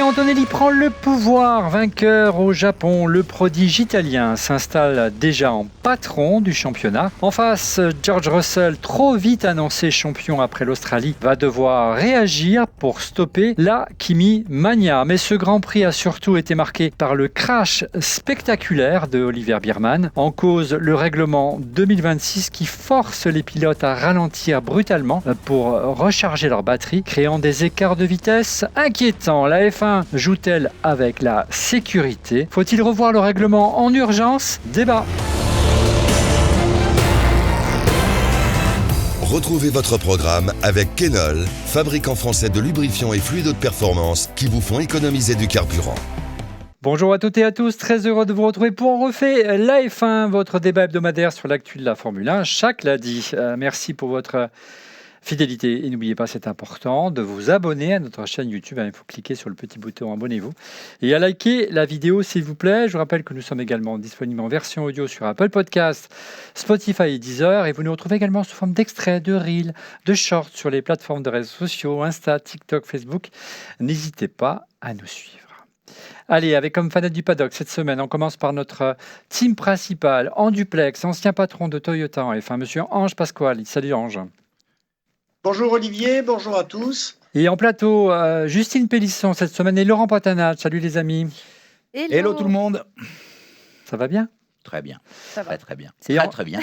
Antonelli prend le pouvoir, vainqueur au Japon. Le prodige italien s'installe déjà en patron du championnat. En face, George Russell, trop vite annoncé champion après l'Australie, va devoir réagir pour stopper la Kimi Mania. Mais ce Grand Prix a surtout été marqué par le crash spectaculaire de Oliver Biermann. En cause, le règlement 2026 qui force les pilotes à ralentir brutalement pour recharger leur batterie, créant des écarts de vitesse inquiétants. La F1 joue-t-elle avec la sécurité? Faut-il revoir le règlement en urgence? Débat. Retrouvez votre programme avec Kenol, fabricant français de lubrifiants et fluides de performance qui vous font économiser du carburant. Bonjour à toutes et à tous, très heureux de vous retrouver pour On refait la F1, votre débat hebdomadaire sur l'actu de la Formule 1 chaque lundi. Merci pour votre fidélité et n'oubliez pas, c'est important, de vous abonner à notre chaîne YouTube. Il faut cliquer sur le petit bouton abonnez-vous et à liker la vidéo s'il vous plaît. Je vous rappelle que nous sommes également disponibles en version audio sur Apple Podcast, Spotify et Deezer, et vous nous retrouvez également sous forme d'extraits, de reels, de shorts sur les plateformes de réseaux sociaux, Insta, TikTok, Facebook. N'hésitez pas à nous suivre. Allez, avec comme fanat du paddock cette semaine, on commence par notre team principal en duplex, ancien patron de Toyota en F1, monsieur Ange Pasquale. Salut Ange. Bonjour Olivier, bonjour à tous. Et en plateau, Justine Pélisson cette semaine et Laurent Potanat. Salut les amis. Hello tout le monde. Ça va bien? Très bien. Ça va. Très bien. Très bien.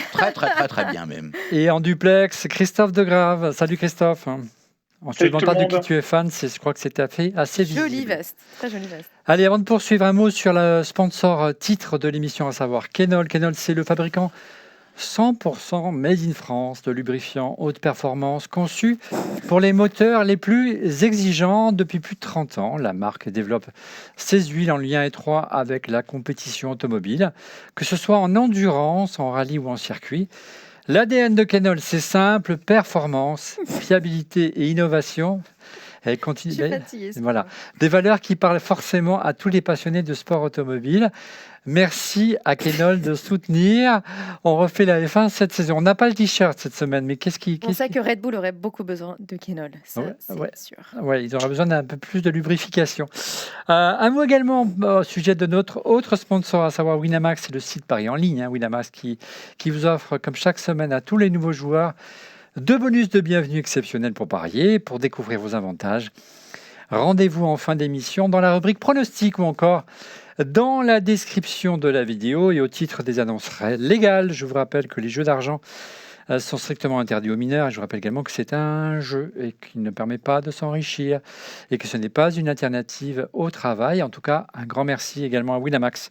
Très bien même. Et en duplex, Christophe Degrave. Salut Christophe. On ne se demande pas de qui tu es fan, je crois que c'est assez visible. Jolie veste, très jolie veste. Allez, avant de poursuivre, un mot sur le sponsor titre de l'émission, à savoir Kenol. Kenol, c'est le fabricant 100% made in France de lubrifiants haute performance conçus pour les moteurs les plus exigeants depuis plus de 30 ans. La marque développe ses huiles en lien étroit avec la compétition automobile, que ce soit en endurance, en rallye ou en circuit. L'ADN de Kenol, c'est simple, performance, fiabilité et innovation. Elle continue. Voilà, des valeurs qui parlent forcément à tous les passionnés de sport automobile. Merci à Kenol de soutenir. On refait la F1 cette saison. On n'a pas le t-shirt cette semaine, mais on sait que Red Bull aurait beaucoup besoin de Kenol, ça, c'est sûr. Ouais, ils auraient besoin d'un peu plus de lubrification. Un mot également au sujet de notre autre sponsor, à savoir Winamax, c'est le site Paris en ligne, Winamax, qui vous offre, comme chaque semaine, à tous les nouveaux joueurs, 2 bonus de bienvenue exceptionnels pour parier, pour découvrir vos avantages. Rendez-vous en fin d'émission dans la rubrique pronostic ou encore dans la description de la vidéo et au titre des annonces légales. Je vous rappelle que les jeux d'argent sont strictement interdits aux mineurs. Et je vous rappelle également que c'est un jeu et qu'il ne permet pas de s'enrichir et que ce n'est pas une alternative au travail. En tout cas, un grand merci également à Winamax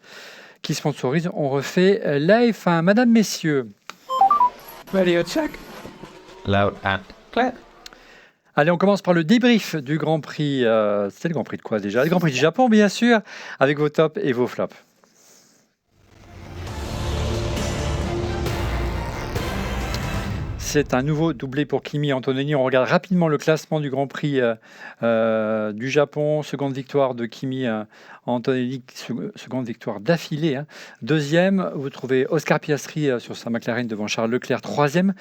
qui sponsorise On refait la F1. Madame, messieurs. Radio check. Loud and clear. Allez, on commence par le débrief du Grand Prix. C'était le Grand Prix de quoi déjà? Le Grand Prix du Japon, bien sûr, avec vos tops et vos flops. C'est un nouveau doublé pour Kimi Antonelli. On regarde rapidement le classement du Grand Prix du Japon. Seconde victoire de Kimi Antonelli, seconde victoire d'affilée. Deuxième, vous trouvez Oscar Piastri sur sa McLaren devant Charles Leclerc. Troisième,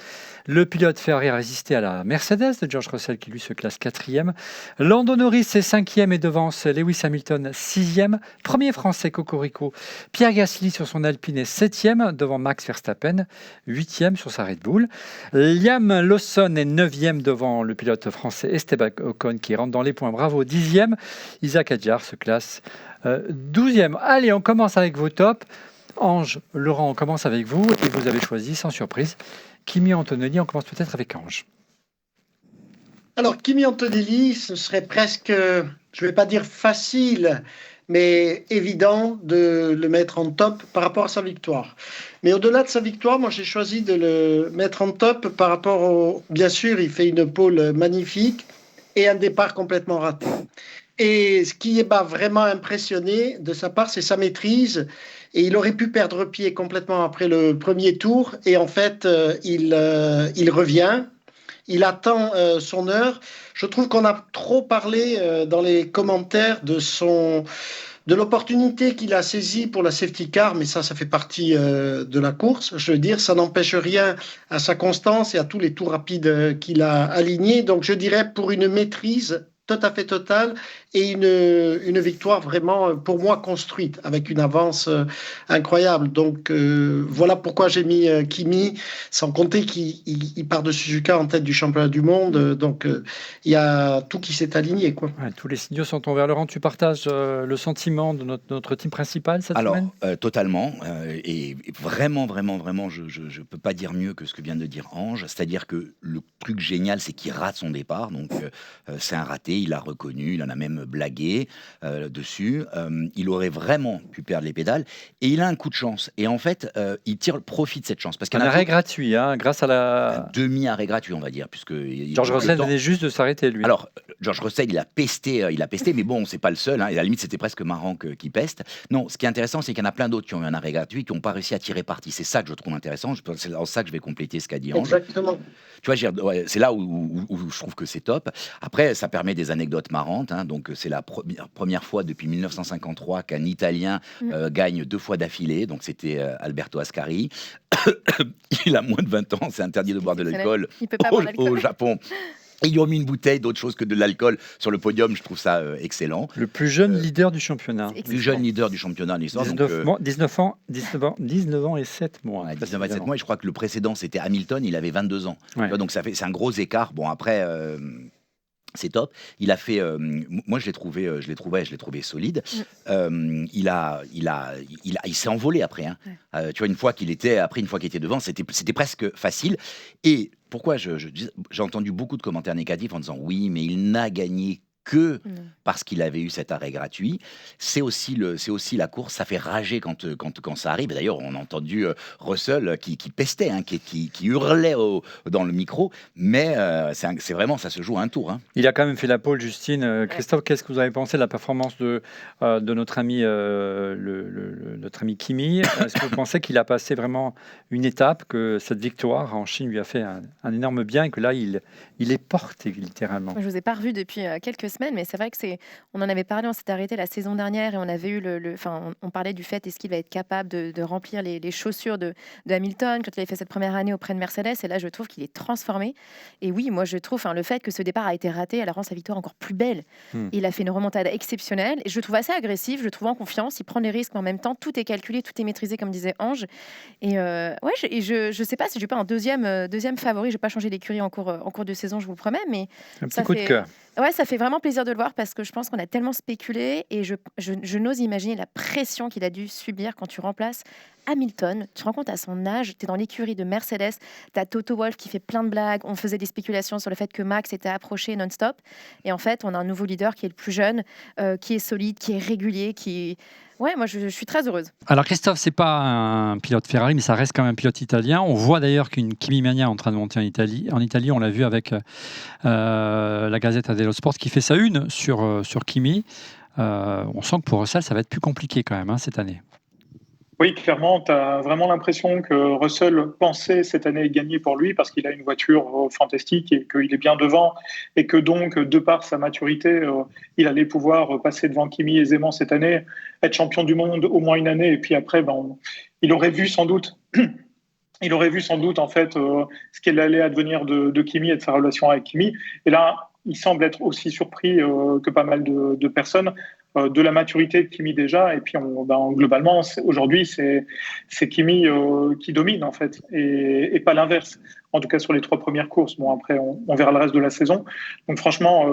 le pilote Ferrari a résisté à la Mercedes de George Russell qui lui se classe quatrième. Lando Norris est cinquième et devance Lewis Hamilton sixième. Premier français Cocorico, Pierre Gasly sur son Alpine est septième devant Max Verstappen, huitième sur sa Red Bull. Liam Lawson est 9e devant le pilote français Esteban Ocon qui rentre dans les points. Bravo, 10e. Isaac Hadjar se classe 12e. Allez, on commence avec vos tops. Ange, Laurent, on commence avec vous et vous avez choisi, sans surprise, Kimi Antonelli. On commence peut-être avec Ange. Alors, Kimi Antonelli, ce serait presque, je ne vais pas dire facile, mais évident de le mettre en top par rapport à sa victoire. Mais au-delà de sa victoire, moi j'ai choisi de le mettre en top par rapport au... Bien sûr, il fait une pole magnifique et un départ complètement raté. Et ce qui m'a vraiment impressionné de sa part, c'est sa maîtrise. Et il aurait pu perdre pied complètement après le premier tour. Et en fait, il revient. Il attend son heure. Je trouve qu'on a trop parlé dans les commentaires de l'opportunité qu'il a saisie pour la safety car, mais ça fait partie de la course. Je veux dire, ça n'empêche rien à sa constance et à tous les tours rapides qu'il a alignés. Donc, je dirais pour une maîtrise tout à fait totale et une victoire vraiment, pour moi, construite, avec une avance incroyable. Donc, voilà pourquoi j'ai mis Kimi, sans compter qu'il part de Suzuka en tête du championnat du monde. Donc, il y a tout qui s'est aligné, quoi. Ouais, tous les signaux sont envers Laurent. Tu partages le sentiment de notre team principal cette semaine ? Totalement. Et vraiment, je ne peux pas dire mieux que ce que vient de dire Ange. C'est-à-dire que le truc génial, c'est qu'il rate son départ. Donc, c'est un raté. Il l'a reconnu. Il en a même blagué dessus. Il aurait vraiment pu perdre les pédales. Et il a un coup de chance. Et en fait, il tire profit de cette chance. Parce un arrêt gratuit, grâce à la... Un demi-arrêt gratuit, on va dire. Puisque George Russell venait juste de s'arrêter, lui. Alors, George Russell, il a pesté, mais bon, c'est pas le seul. Et à la limite, c'était presque marrant qu'il peste. Non, ce qui est intéressant, c'est qu'il y en a plein d'autres qui ont eu un arrêt gratuit, qui n'ont pas réussi à tirer parti. C'est ça que je trouve intéressant. C'est en ça que je vais compléter ce qu'a dit Ange. Exactement. Tu vois, c'est là où je trouve que c'est top. Après, ça permet des anecdotes marrantes. Donc, c'est la première fois depuis 1953 qu'un Italien gagne 2 fois d'affilée. Donc, c'était Alberto Ascari. Il a moins de 20 ans. C'est interdit de boire de l'alcool au Japon. Et ils ont mis une bouteille d'autre chose que de l'alcool sur le podium. Je trouve ça excellent. Le plus jeune leader du championnat. Le plus jeune leader du championnat. 19 ans et 7 mois. 19 ans et 7 mois. Et je crois que le précédent, c'était Hamilton. Il avait 22 ans. Ouais. Donc, c'est un gros écart. Bon, après... c'est top. Il a fait. Moi, je l'ai trouvé solide. Il s'est envolé après. Tu vois, une fois qu'il était devant, c'était presque facile. Et pourquoi j'ai entendu beaucoup de commentaires négatifs en disant oui, mais il n'a gagné que parce qu'il avait eu cet arrêt gratuit. C'est aussi la course, ça fait rager quand ça arrive. D'ailleurs, on a entendu Russell qui pestait, qui hurlait dans le micro, mais c'est vraiment, ça se joue à un tour. Il a quand même fait la pole, Justine. Christophe, qu'est-ce que vous avez pensé de la performance de notre ami Kimi ? Est-ce que vous pensez qu'il a passé vraiment une étape, que cette victoire en Chine lui a fait un énorme bien et que là, il est porté littéralement ? Je ne vous ai pas revu depuis quelques semaines, mais c'est vrai que on en avait parlé, on s'était arrêté la saison dernière et on avait eu on parlait du fait est-ce qu'il va être capable de remplir les chaussures de Hamilton quand il avait fait cette première année auprès de Mercedes, et là je trouve qu'il est transformé. Et oui, moi je trouve le fait que ce départ a été raté, elle rend sa victoire encore plus belle. Il a fait une remontada exceptionnelle et je le trouve assez agressif, je le trouve en confiance, il prend des risques, mais en même temps tout est calculé, tout est maîtrisé comme disait Ange. Et je sais pas si je vais pas un deuxième favori, je vais pas changer d'écurie en cours de saison, je vous le promets, mais un petit coup de cœur. Ouais, ça fait vraiment plaisir de le voir parce que je pense qu'on a tellement spéculé et je n'ose imaginer la pression qu'il a dû subir quand tu remplaces Hamilton. Tu te rends compte à son âge, tu es dans l'écurie de Mercedes, tu as Toto Wolff qui fait plein de blagues, on faisait des spéculations sur le fait que Max était approché non-stop et en fait on a un nouveau leader qui est le plus jeune, qui est solide, qui est régulier, Ouais, moi je suis très heureuse. Alors Christophe, c'est pas un pilote Ferrari, mais ça reste quand même un pilote italien. On voit d'ailleurs qu'une Kimi Mania est en train de monter en Italie. En Italie, on l'a vu avec la Gazzetta dello Sport qui fait sa une sur Kimi. On sent que pour Russell, ça va être plus compliqué quand même cette année. Oui, clairement, tu as vraiment l'impression que Russell pensait cette année gagner pour lui parce qu'il a une voiture fantastique et qu'il est bien devant et que donc, de par sa maturité, il allait pouvoir passer devant Kimi aisément cette année, être champion du monde au moins une année et puis après, il aurait vu sans doute en fait ce qu'elle allait advenir de Kimi et de sa relation avec Kimi. Et là, il semble être aussi surpris que pas mal de personnes de la maturité de Kimi déjà, et puis globalement aujourd'hui c'est Kimi qui domine en fait et pas l'inverse, en tout cas sur les 3 premières courses. Bon, après on verra le reste de la saison, donc franchement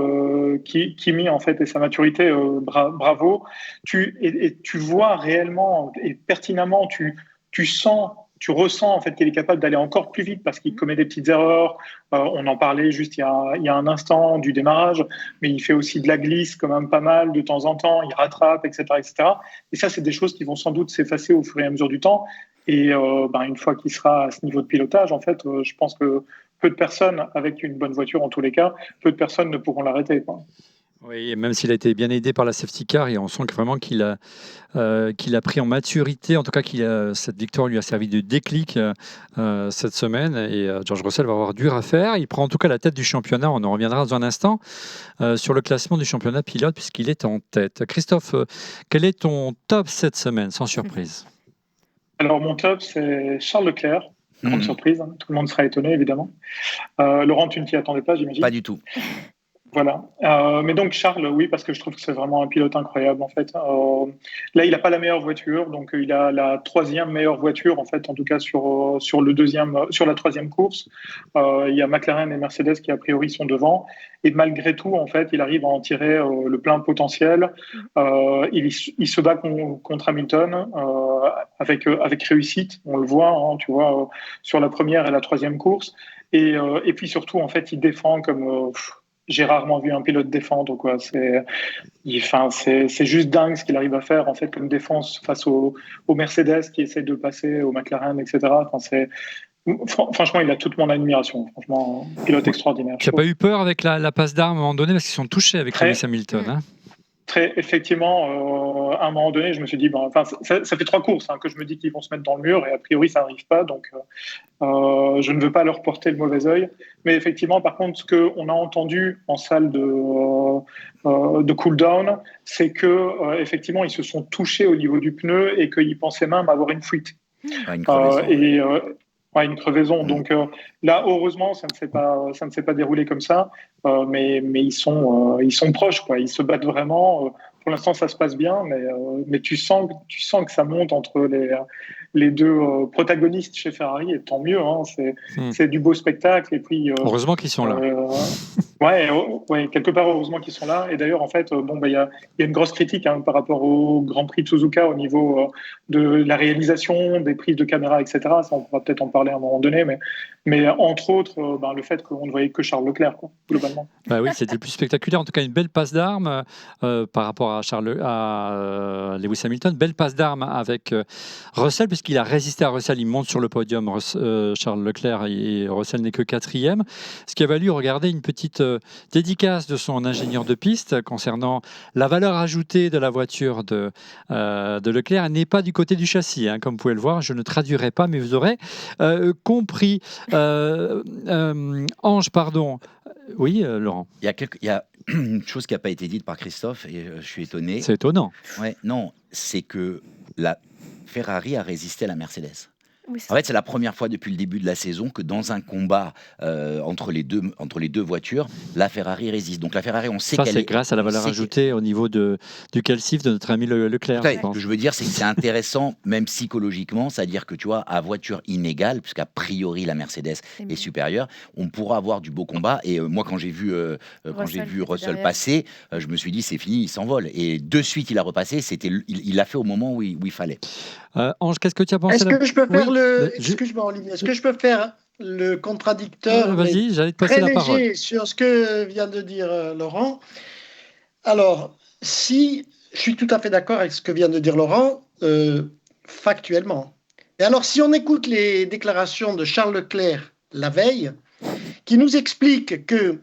Kimi en fait et sa maturité, bravo. Tu vois réellement et pertinemment, tu ressens en fait qu'il est capable d'aller encore plus vite parce qu'il commet des petites erreurs. On en parlait juste il y a un instant du démarrage, mais il fait aussi de la glisse quand même pas mal de temps en temps. Il rattrape, etc., etc. Et ça, c'est des choses qui vont sans doute s'effacer au fur et à mesure du temps. Et une fois qu'il sera à ce niveau de pilotage, en fait, je pense que peu de personnes, avec une bonne voiture en tous les cas, peu de personnes ne pourront l'arrêter, quoi. Oui, et même s'il a été bien aidé par la safety car, et on sent vraiment qu'il a pris en maturité, en tout cas cette victoire lui a servi de déclic cette semaine, et George Russell va avoir dur à faire. Il prend en tout cas la tête du championnat, on en reviendra dans un instant, sur le classement du championnat pilote puisqu'il est en tête. Christophe, quel est ton top cette semaine, sans surprise ? Alors mon top, c'est Charles Leclerc. Grande surprise, tout le monde sera étonné évidemment. Laurent, tu ne t'y attendais pas, j'imagine ? Pas du tout. Voilà. Mais donc Charles, oui, parce que je trouve que c'est vraiment un pilote incroyable en fait. Là, il n'a pas la meilleure voiture, donc il a la 3e meilleure voiture en fait, en tout cas sur la 3e course. Il y a McLaren et Mercedes qui a priori sont devant, et malgré tout en fait, il arrive à en tirer le plein potentiel. Il se bat contre Hamilton avec réussite, on le voit, hein, tu vois, sur la première et la 3e course, et puis surtout en fait, il défend comme j'ai rarement vu un pilote défendre, quoi. C'est juste dingue ce qu'il arrive à faire en fait comme défense face aux Mercedes qui essaient de passer, aux McLaren, etc. Franchement, il a toute mon admiration. Franchement, pilote extraordinaire. Tu n'as pas eu peur avec la passe d'armes à un moment donné parce qu'ils sont touchés avec Lewis Hamilton, hein? Effectivement, à un moment donné, je me suis dit, ça fait 3 courses que je me dis qu'ils vont se mettre dans le mur, et a priori, ça n'arrive pas. Donc, je ne veux pas leur porter le mauvais œil. Mais effectivement, par contre, ce qu'on a entendu en salle de cool-down, c'est que effectivement, ils se sont touchés au niveau du pneu et qu'ils pensaient même avoir une fuite. Une crevaison. Une crevaison. Donc là, heureusement, ça ne s'est pas déroulé comme ça, mais ils sont proches, quoi. Ils se battent vraiment. Pour l'instant, ça se passe bien, mais tu sens que ça monte entre les deux protagonistes chez Ferrari, et tant mieux. Hein, c'est du beau spectacle. Et puis heureusement qu'ils sont là. Quelque part, heureusement qu'ils sont là. Et d'ailleurs, en fait, il y a une grosse critique par rapport au Grand Prix de Suzuka au niveau de la réalisation, des prises de caméra, etc. Ça, on pourra peut-être en parler à un moment donné, mais entre autres, le fait qu'on ne voyait que Charles Leclerc, quoi, globalement. Bah oui, c'était le plus spectaculaire. En tout cas, une belle passe d'armes par rapport à Lewis Hamilton. Belle passe d'armes avec Russell, puisqu'il a résisté à Russell. Il monte sur le podium, Charles Leclerc, et Russell n'est que 4e. Ce qui a valu regarder une petite dédicace de son ingénieur de piste concernant la valeur ajoutée de la voiture de Leclerc. Elle n'est pas du côté du châssis, comme vous pouvez le voir. Je ne traduirai pas, mais vous aurez compris. Ange, pardon. Oui, Laurent. Il y a une chose qui n'a pas été dite par Christophe, et je suis étonné. C'est étonnant. Ouais, non, c'est que la Ferrari a résisté à la Mercedes. Oui, En fait, c'est la première fois depuis le début de la saison que dans un combat entre les deux voitures, la Ferrari résiste. Donc la Ferrari, on sait ça, qu'elle c'est grâce à la valeur ajoutée au niveau du calcif de notre ami Leclerc. Ce que je veux dire, c'est que c'est intéressant, même psychologiquement, c'est-à-dire que tu vois, à voiture inégale, puisqu'a priori la Mercedes est supérieure, on pourra avoir du beau combat. Et moi, quand j'ai vu Russell passer, je me suis dit c'est fini, il s'envole. Et de suite, il a repassé. Il l'a fait au moment où il fallait. Ange, qu'est-ce que tu as pensé? Est-ce que je peux faire Excuse-moi, Olivier. Est-ce que je peux faire le contradicteur Vas-y, j'allais te passer très la parole. léger sur ce que vient de dire Laurent? Alors, si je suis tout à fait d'accord avec ce que vient de dire Laurent, factuellement. Et alors, si on écoute les déclarations de Charles Leclerc la veille, qui nous explique que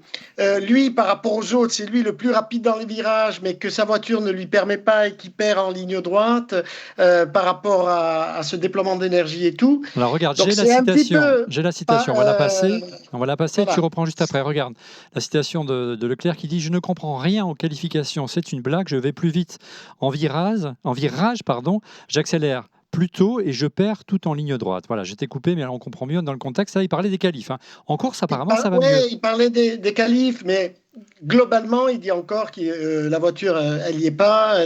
lui, par rapport aux autres, c'est lui le plus rapide dans les virages, mais que sa voiture ne lui permet pas et qu'il perd en ligne droite par rapport à ce déploiement d'énergie et tout. Alors regarde, donc, j'ai la citation, on va la passer, voilà. Tu reprends juste après. Regarde, la citation de Leclerc qui dit « Je ne comprends rien aux qualifications, c'est une blague, je vais plus vite. En virage, j'accélère plus tôt et je perds tout en ligne droite. » Voilà, j'étais coupé, mais on comprend mieux dans le contexte. Là, il parlait des qualifs. En course, apparemment, ça va mieux. Il parlait des qualifs, mais globalement, il dit encore que la voiture, elle n'y est pas.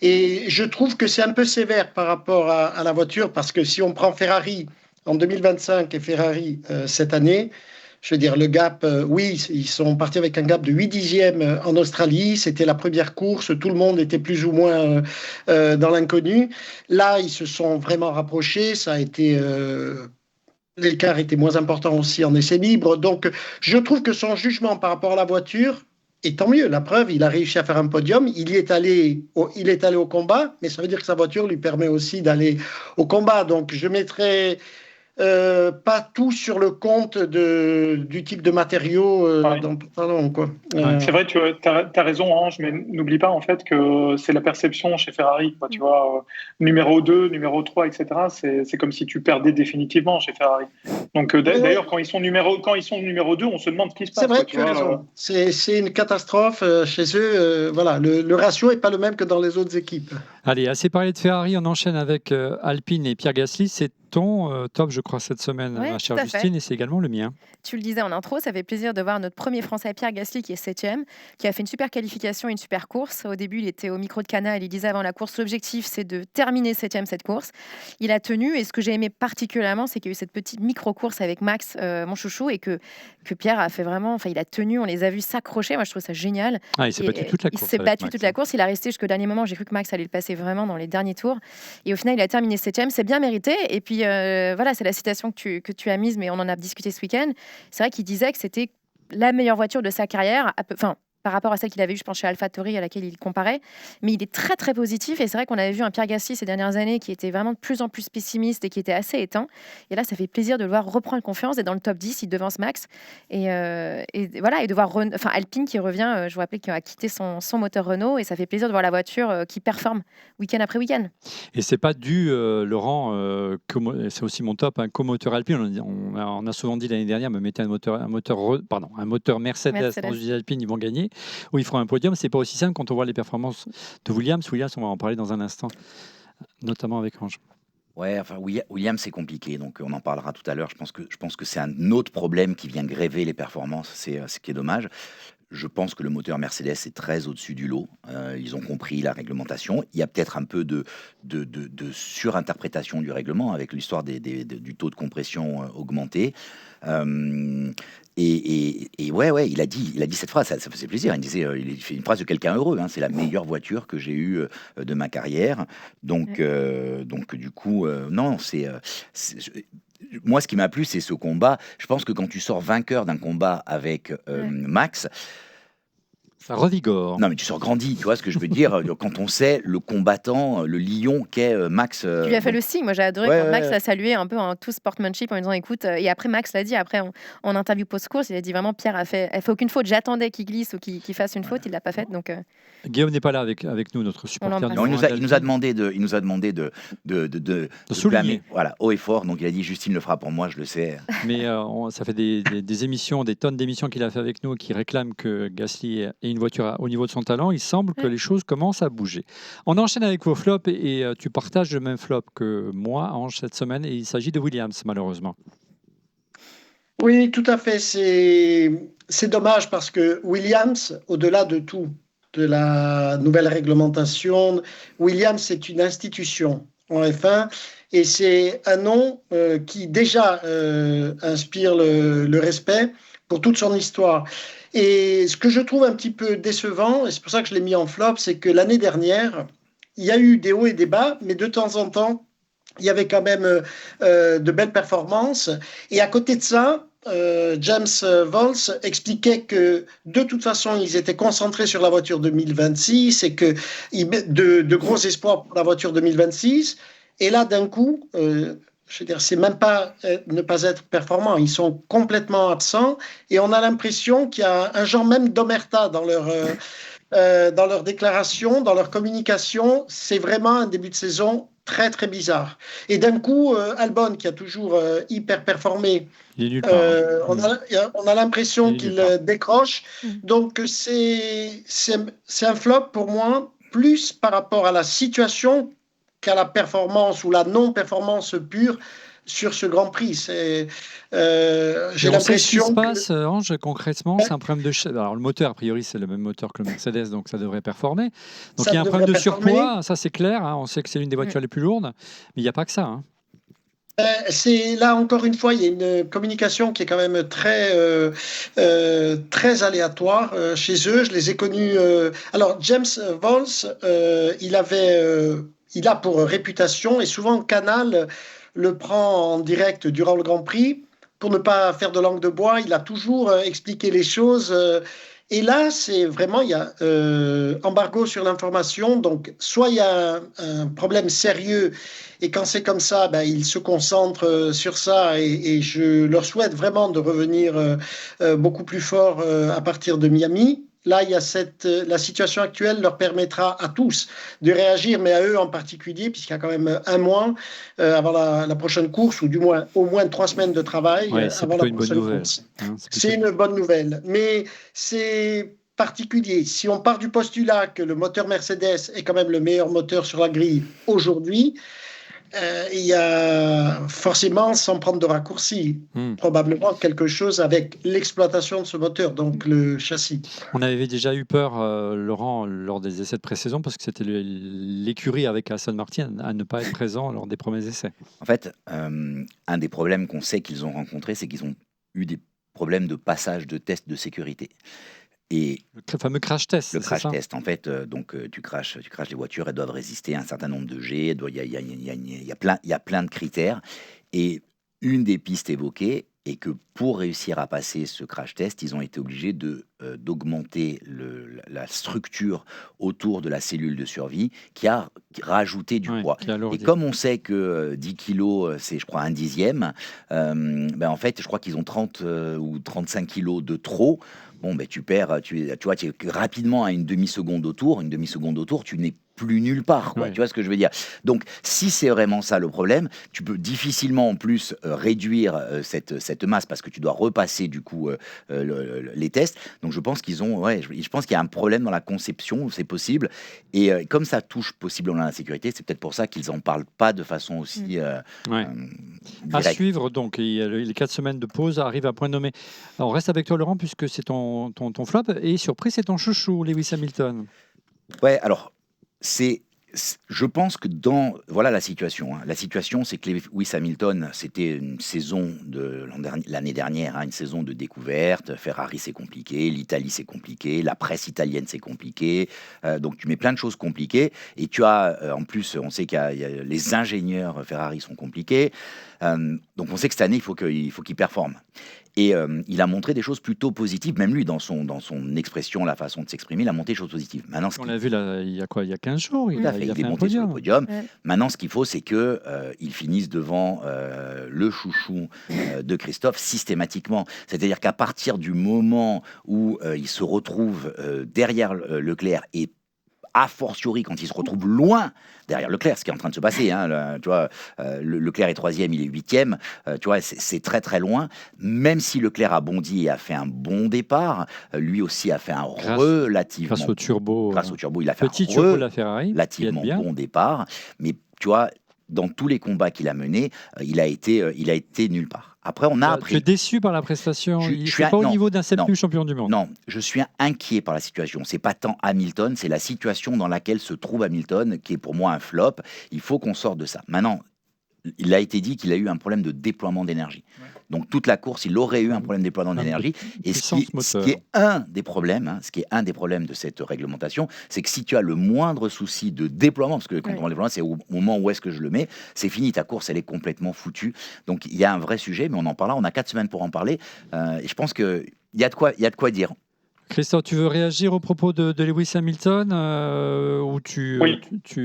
Et je trouve que c'est un peu sévère par rapport à la voiture, parce que si on prend Ferrari en 2025 et Ferrari cette année, je veux dire, le gap, oui, ils sont partis avec un gap de 8 dixièmes en Australie. C'était la première course. Tout le monde était plus ou moins dans l'inconnu. Là, ils se sont vraiment rapprochés. Ça a été... l'écart était moins important aussi en essai libre. Donc, je trouve que son jugement par rapport à la voiture, et tant mieux, la preuve, il a réussi à faire un podium. Il est allé au combat, mais ça veut dire que sa voiture lui permet aussi d'aller au combat. Donc, je mettrais... pas tout sur le compte du type de matériaux dans le pantalon, quoi. C'est vrai, tu as raison, Ange, mais n'oublie pas en fait que c'est la perception chez Ferrari, quoi. Tu vois, numéro 2, numéro 3, etc. C'est comme si tu perdais définitivement chez Ferrari. Donc d'ailleurs, quand ils sont numéro 2, on se demande ce qui se passe. C'est vrai, tu as raison. C'est une catastrophe chez eux. Voilà, le ratio n'est pas le même que dans les autres équipes. Allez, assez parlé de Ferrari, on enchaîne avec Alpine et Pierre Gasly. C'est ton top, je crois, cette semaine, Ouais, ma tout chère à fait. Justine, et c'est également le mien. Tu le disais en intro, ça fait plaisir de voir notre premier Français, Pierre Gasly, qui est 7e, qui a fait une super qualification, une super course. Au début, il était au micro de Canal, il disait avant la course, l'objectif, c'est de terminer 7e cette course. Il a tenu, et ce que j'ai aimé particulièrement, c'est qu'il y a eu cette petite micro-course avec Max, mon chouchou, et que Pierre a fait vraiment, enfin, il a tenu, on les a vus s'accrocher. Moi, je trouve ça génial. Ah, il s'est battu toute la Il course s'est avec battu Max, toute la hein. course, il a resté jusqu'au dernier moment. J'ai cru que Max allait le passer vraiment dans les derniers tours. Et au final, il a terminé 7e. C'est bien mérité. Et puis, voilà, c'est la citation que tu as mise, mais on en a discuté ce week-end. C'est vrai qu'il disait que c'était la meilleure voiture de sa carrière, enfin, par rapport à celle qu'il avait eue, je pense, chez AlphaTauri, à laquelle il comparait. Mais il est très, très positif. Et c'est vrai qu'on avait vu un Pierre Gasly ces dernières années qui était vraiment de plus en plus pessimiste et qui était assez éteint. Et là, ça fait plaisir de le voir reprendre confiance et dans le top 10, il devance Max. Et voilà, et de voir Alpine qui revient, je vous rappelle qu'il a quitté son moteur Renault. Et ça fait plaisir de voir la voiture qui performe week-end après week-end. Et c'est pas dû, Laurent, c'est aussi mon top, qu'au moteur Alpine. On a souvent dit l'année dernière, me mettez un moteur Mercedes dans une Alpine, ils vont gagner, ou ils feront un podium. C'est pas aussi simple quand on voit les performances de Williams. Williams, on va en parler dans un instant, notamment avec Ange. Ouais, enfin Williams c'est compliqué, donc on en parlera tout à l'heure. Je pense que c'est un autre problème qui vient gréver les performances, c'est ce qui est dommage. Je pense que le moteur Mercedes est très au-dessus du lot. Ils ont compris la réglementation. Il y a peut-être un peu de surinterprétation du règlement avec l'histoire du taux de compression augmenté. Ouais, il a dit cette phrase, ça faisait plaisir. Il disait, il fait une phrase de quelqu'un heureux. C'est la meilleure voiture que j'ai eue de ma carrière. Donc du coup, non, moi, ce qui m'a plu, c'est ce combat. Je pense que quand tu sors vainqueur d'un combat avec Max, ça revigore. Non, mais tu sors grandi, tu vois ce que je veux dire. Quand on sait le combattant, le lion qu'est Max. Tu lui as fait le signe. Moi, j'ai adoré quand Max l'a salué un peu en tout sportsmanship en lui disant écoute. Et après, Max l'a dit, après, en interview post-course, il a dit vraiment Pierre elle fait aucune faute. J'attendais qu'il glisse ou qu'il fasse une faute. Il l'a pas faite. Donc, Guillaume n'est pas là avec nous, notre supporter. Non, il nous a demandé de souligner. Voilà, haut et fort. Donc, il a dit Justine le fera pour moi, je le sais. Mais ça fait des émissions, des tonnes d'émissions qu'il a fait avec nous qui réclament que Gasly ait une voiture au niveau de son talent. Il semble que les choses commencent à bouger. On enchaîne avec vos flops et tu partages le même flop que moi, Ange, cette semaine. Et il s'agit de Williams, malheureusement. Oui, tout à fait. C'est dommage parce que Williams, au-delà de tout, de la nouvelle réglementation, Williams est une institution en F1 et c'est un nom qui déjà inspire le respect pour toute son histoire. Et ce que je trouve un petit peu décevant, et c'est pour ça que je l'ai mis en flop, c'est que l'année dernière, il y a eu des hauts et des bas, mais de temps en temps, il y avait quand même de belles performances. Et à côté de ça, James Vols expliquait que de toute façon, ils étaient concentrés sur la voiture 2026 et que de gros espoirs pour la voiture 2026. Et là, d'un coup, je veux dire, c'est même pas ne pas être performant. Ils sont complètement absents et on a l'impression qu'il y a un genre même d'omerta dans leur déclaration, dans leur communication. C'est vraiment un début de saison très, très bizarre. Et d'un coup, Albon, qui a toujours hyper performé, on a l'impression qu'il décroche. Donc, c'est un flop pour moi, plus par rapport à la situation qu'à la performance ou la non-performance pure sur ce Grand Prix. J'ai l'impression ce qui se passe, Ange, concrètement, c'est un problème de... Alors, le moteur, a priori, c'est le même moteur que le Mercedes, donc ça devrait performer. Donc, il y a un problème de surpoids, ça c'est clair. On sait que c'est l'une des voitures les plus lourdes, mais il n'y a pas que ça. Là, encore une fois, il y a une communication qui est quand même très aléatoire chez eux. Je les ai connus... Alors, James Vols, il a pour réputation, et souvent Canal le prend en direct durant le Grand Prix, pour ne pas faire de langue de bois, il a toujours expliqué les choses. Et là, c'est vraiment, il y a embargo sur l'information, donc soit il y a un problème sérieux, et quand c'est comme ça, ils se concentrent sur ça, et je leur souhaite vraiment de revenir beaucoup plus fort à partir de Miami. Là, il y a la situation actuelle leur permettra à tous de réagir, mais à eux en particulier, puisqu'il y a quand même un mois avant la prochaine course, ou du moins au moins 3 semaines de travail avant la prochaine course. C'est une bonne nouvelle, mais c'est particulier. Si on part du postulat que le moteur Mercedes est quand même le meilleur moteur sur la grille aujourd'hui, il y a forcément, sans prendre de raccourci, probablement quelque chose avec l'exploitation de ce moteur, donc le châssis. On avait déjà eu peur, Laurent, lors des essais de pré-saison, parce que c'était l'écurie avec Aston Martin à ne pas être présent lors des premiers essais. En fait, un des problèmes qu'on sait qu'ils ont rencontrés, c'est qu'ils ont eu des problèmes de passage de tests de sécurité. Et Le fameux crash test, le c'est crash ça? test, en fait, tu crashes les voitures, elles doivent résister à un certain nombre de G, il y a plein de critères. Et une des pistes évoquées est que pour réussir à passer ce crash test, ils ont été obligés d'augmenter la structure autour de la cellule de survie qui a rajouté du Ouais, poids. qui Et alourdit. comme on sait que 10 kilos, c'est je crois un dixième, ben en fait, je crois qu'ils ont 30 ou 35 kilos de trop. Bon, ben tu perds, tu vois, tu es rapidement à une demi-seconde autour. Une demi-seconde autour, tu n'es plus nulle part, quoi. Ouais. Tu vois ce que je veux dire? Donc, si c'est vraiment ça le problème, tu peux difficilement en plus réduire cette masse parce que tu dois repasser du coup les tests. Donc, je pense qu'ils ont, ouais, je pense qu'il y a un problème dans la conception, c'est possible. Et comme ça touche possiblement la sécurité, c'est peut-être pour ça qu'ils en parlent pas de façon aussi Ouais. À directe. suivre, donc, et les 4 semaines de pause arrivent à point nommé. Alors, on reste avec toi, Laurent, puisque c'est ton flop. Et surprise, c'est ton chouchou, Lewis Hamilton. Ouais, alors, je pense que voilà la situation, hein. La situation, c'est que Lewis Hamilton, c'était une saison de l'année dernière, hein, une saison de découverte. Ferrari, c'est compliqué. L'Italie, c'est compliqué. La presse italienne, c'est compliqué. Donc, tu mets plein de choses compliquées. Et tu as, en plus, on sait les ingénieurs Ferrari sont compliqués. Donc, on sait que cette année, il faut qu'il performe. Et il a montré des choses plutôt positives, même lui, dans son expression, la façon de s'exprimer, il a montré des choses positives. Maintenant, On l'a vu là, il y a 15 jours, tout à fait, il a il fait est un monté sur le podium. podium. Maintenant, ce qu'il faut, c'est que il finisse devant le chouchou de Christophe systématiquement. C'est-à-dire qu'à partir du moment où il se retrouve derrière Leclerc et a fortiori quand il se retrouve loin derrière Leclerc, ce qui est en train de se passer, hein, tu vois, Leclerc est 3e, il est 8e, tu vois, c'est très très loin. Même si Leclerc a bondi et a fait un bon départ, lui aussi a fait un relativement Grâce au turbo. il a fait Petit un turbo de la Ferrari, qui aide relativement bien. bon départ. Mais tu vois, dans tous les combats qu'il a menés, il a été nulle part. Après, on a Tu es appris. déçu par la prestation. Je Il suis n'est pas au non, niveau d'un non. 7e champion du monde. Non, je suis inquiet par la situation. C'est pas tant Hamilton, c'est la situation dans laquelle se trouve Hamilton qui est pour moi un flop. Il faut qu'on sorte de ça. Maintenant, il a été dit qu'il a eu un problème de déploiement d'énergie. Donc toute la course, il aurait eu un problème de déploiement d'énergie. Et ce qui est un des problèmes, de cette réglementation, c'est que si tu as le moindre souci de déploiement, parce que quand on parle de déploiement, c'est au moment où est-ce que je le mets, c'est fini, ta course, elle est complètement foutue. Donc il y a un vrai sujet, mais on en parlera. On a 4 semaines pour en parler. Et je pense qu'il y a de quoi dire. Christophe, tu veux réagir aux propos de Lewis Hamilton ou Oui.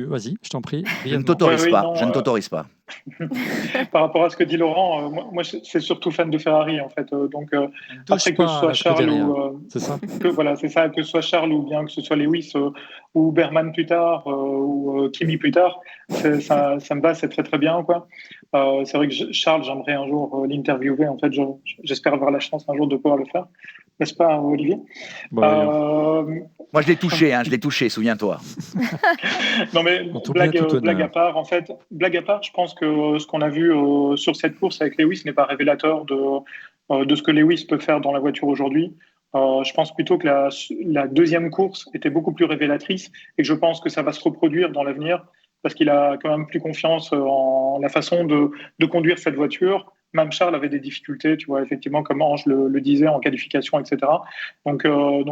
Vas-y, je t'en prie. Je ne t'autorise pas. Je ne t'autorise pas. Par rapport à ce que dit Laurent, moi c'est surtout fan de Ferrari en fait. Donc après que ce soit Charles ou c'est ça. que ce soit Charles ou bien que ce soit Lewis ou Berman plus tard ou Kimi plus tard, ça me va, c'est très très bien quoi. C'est vrai que Charles, j'aimerais un jour l'interviewer. En fait, j'espère avoir la chance un jour de pouvoir le faire. N'est-ce pas, Olivier? Moi, je l'ai touché, souviens-toi. Non, mais blague à part, en fait, je pense que ce qu'on a vu sur cette course avec Lewis n'est pas révélateur de ce que Lewis peut faire dans la voiture aujourd'hui. Je pense plutôt que la deuxième course était beaucoup plus révélatrice et que je pense que ça va se reproduire dans l'avenir parce qu'il a quand même plus confiance en la façon de conduire cette voiture. Même Charles avait des difficultés, tu vois, effectivement, comme Ange le disait en qualification, etc. Donc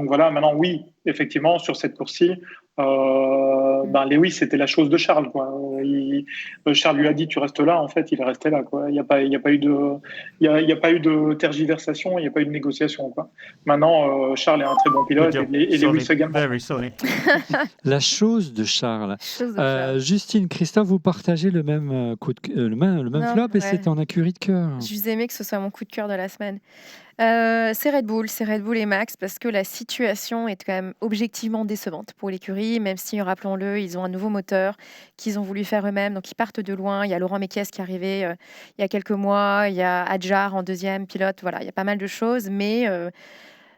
voilà, maintenant, oui, effectivement, sur cette course-ci, Lewis, c'était la chose de Charles, quoi. Charles lui a dit, tu restes là, en fait, il est resté là, quoi. Il n'y a pas eu de tergiversation, il n'y a pas eu de négociation, quoi. Maintenant, Charles est un très bon pilote et Lewis également. La chose de Charles. Justine, Christophe, vous partagez le même flop et c'est en écurie de cœur. Je vous aimais que ce soit mon coup de cœur de la semaine. C'est Red Bull et Max parce que la situation est quand même objectivement décevante pour l'écurie, même si, rappelons-le, ils ont un nouveau moteur qu'ils ont voulu faire eux-mêmes, donc ils partent de loin. Il y a Laurent Mekies qui est arrivé il y a quelques mois, il y a Adjar en deuxième pilote, voilà, il y a pas mal de choses, mais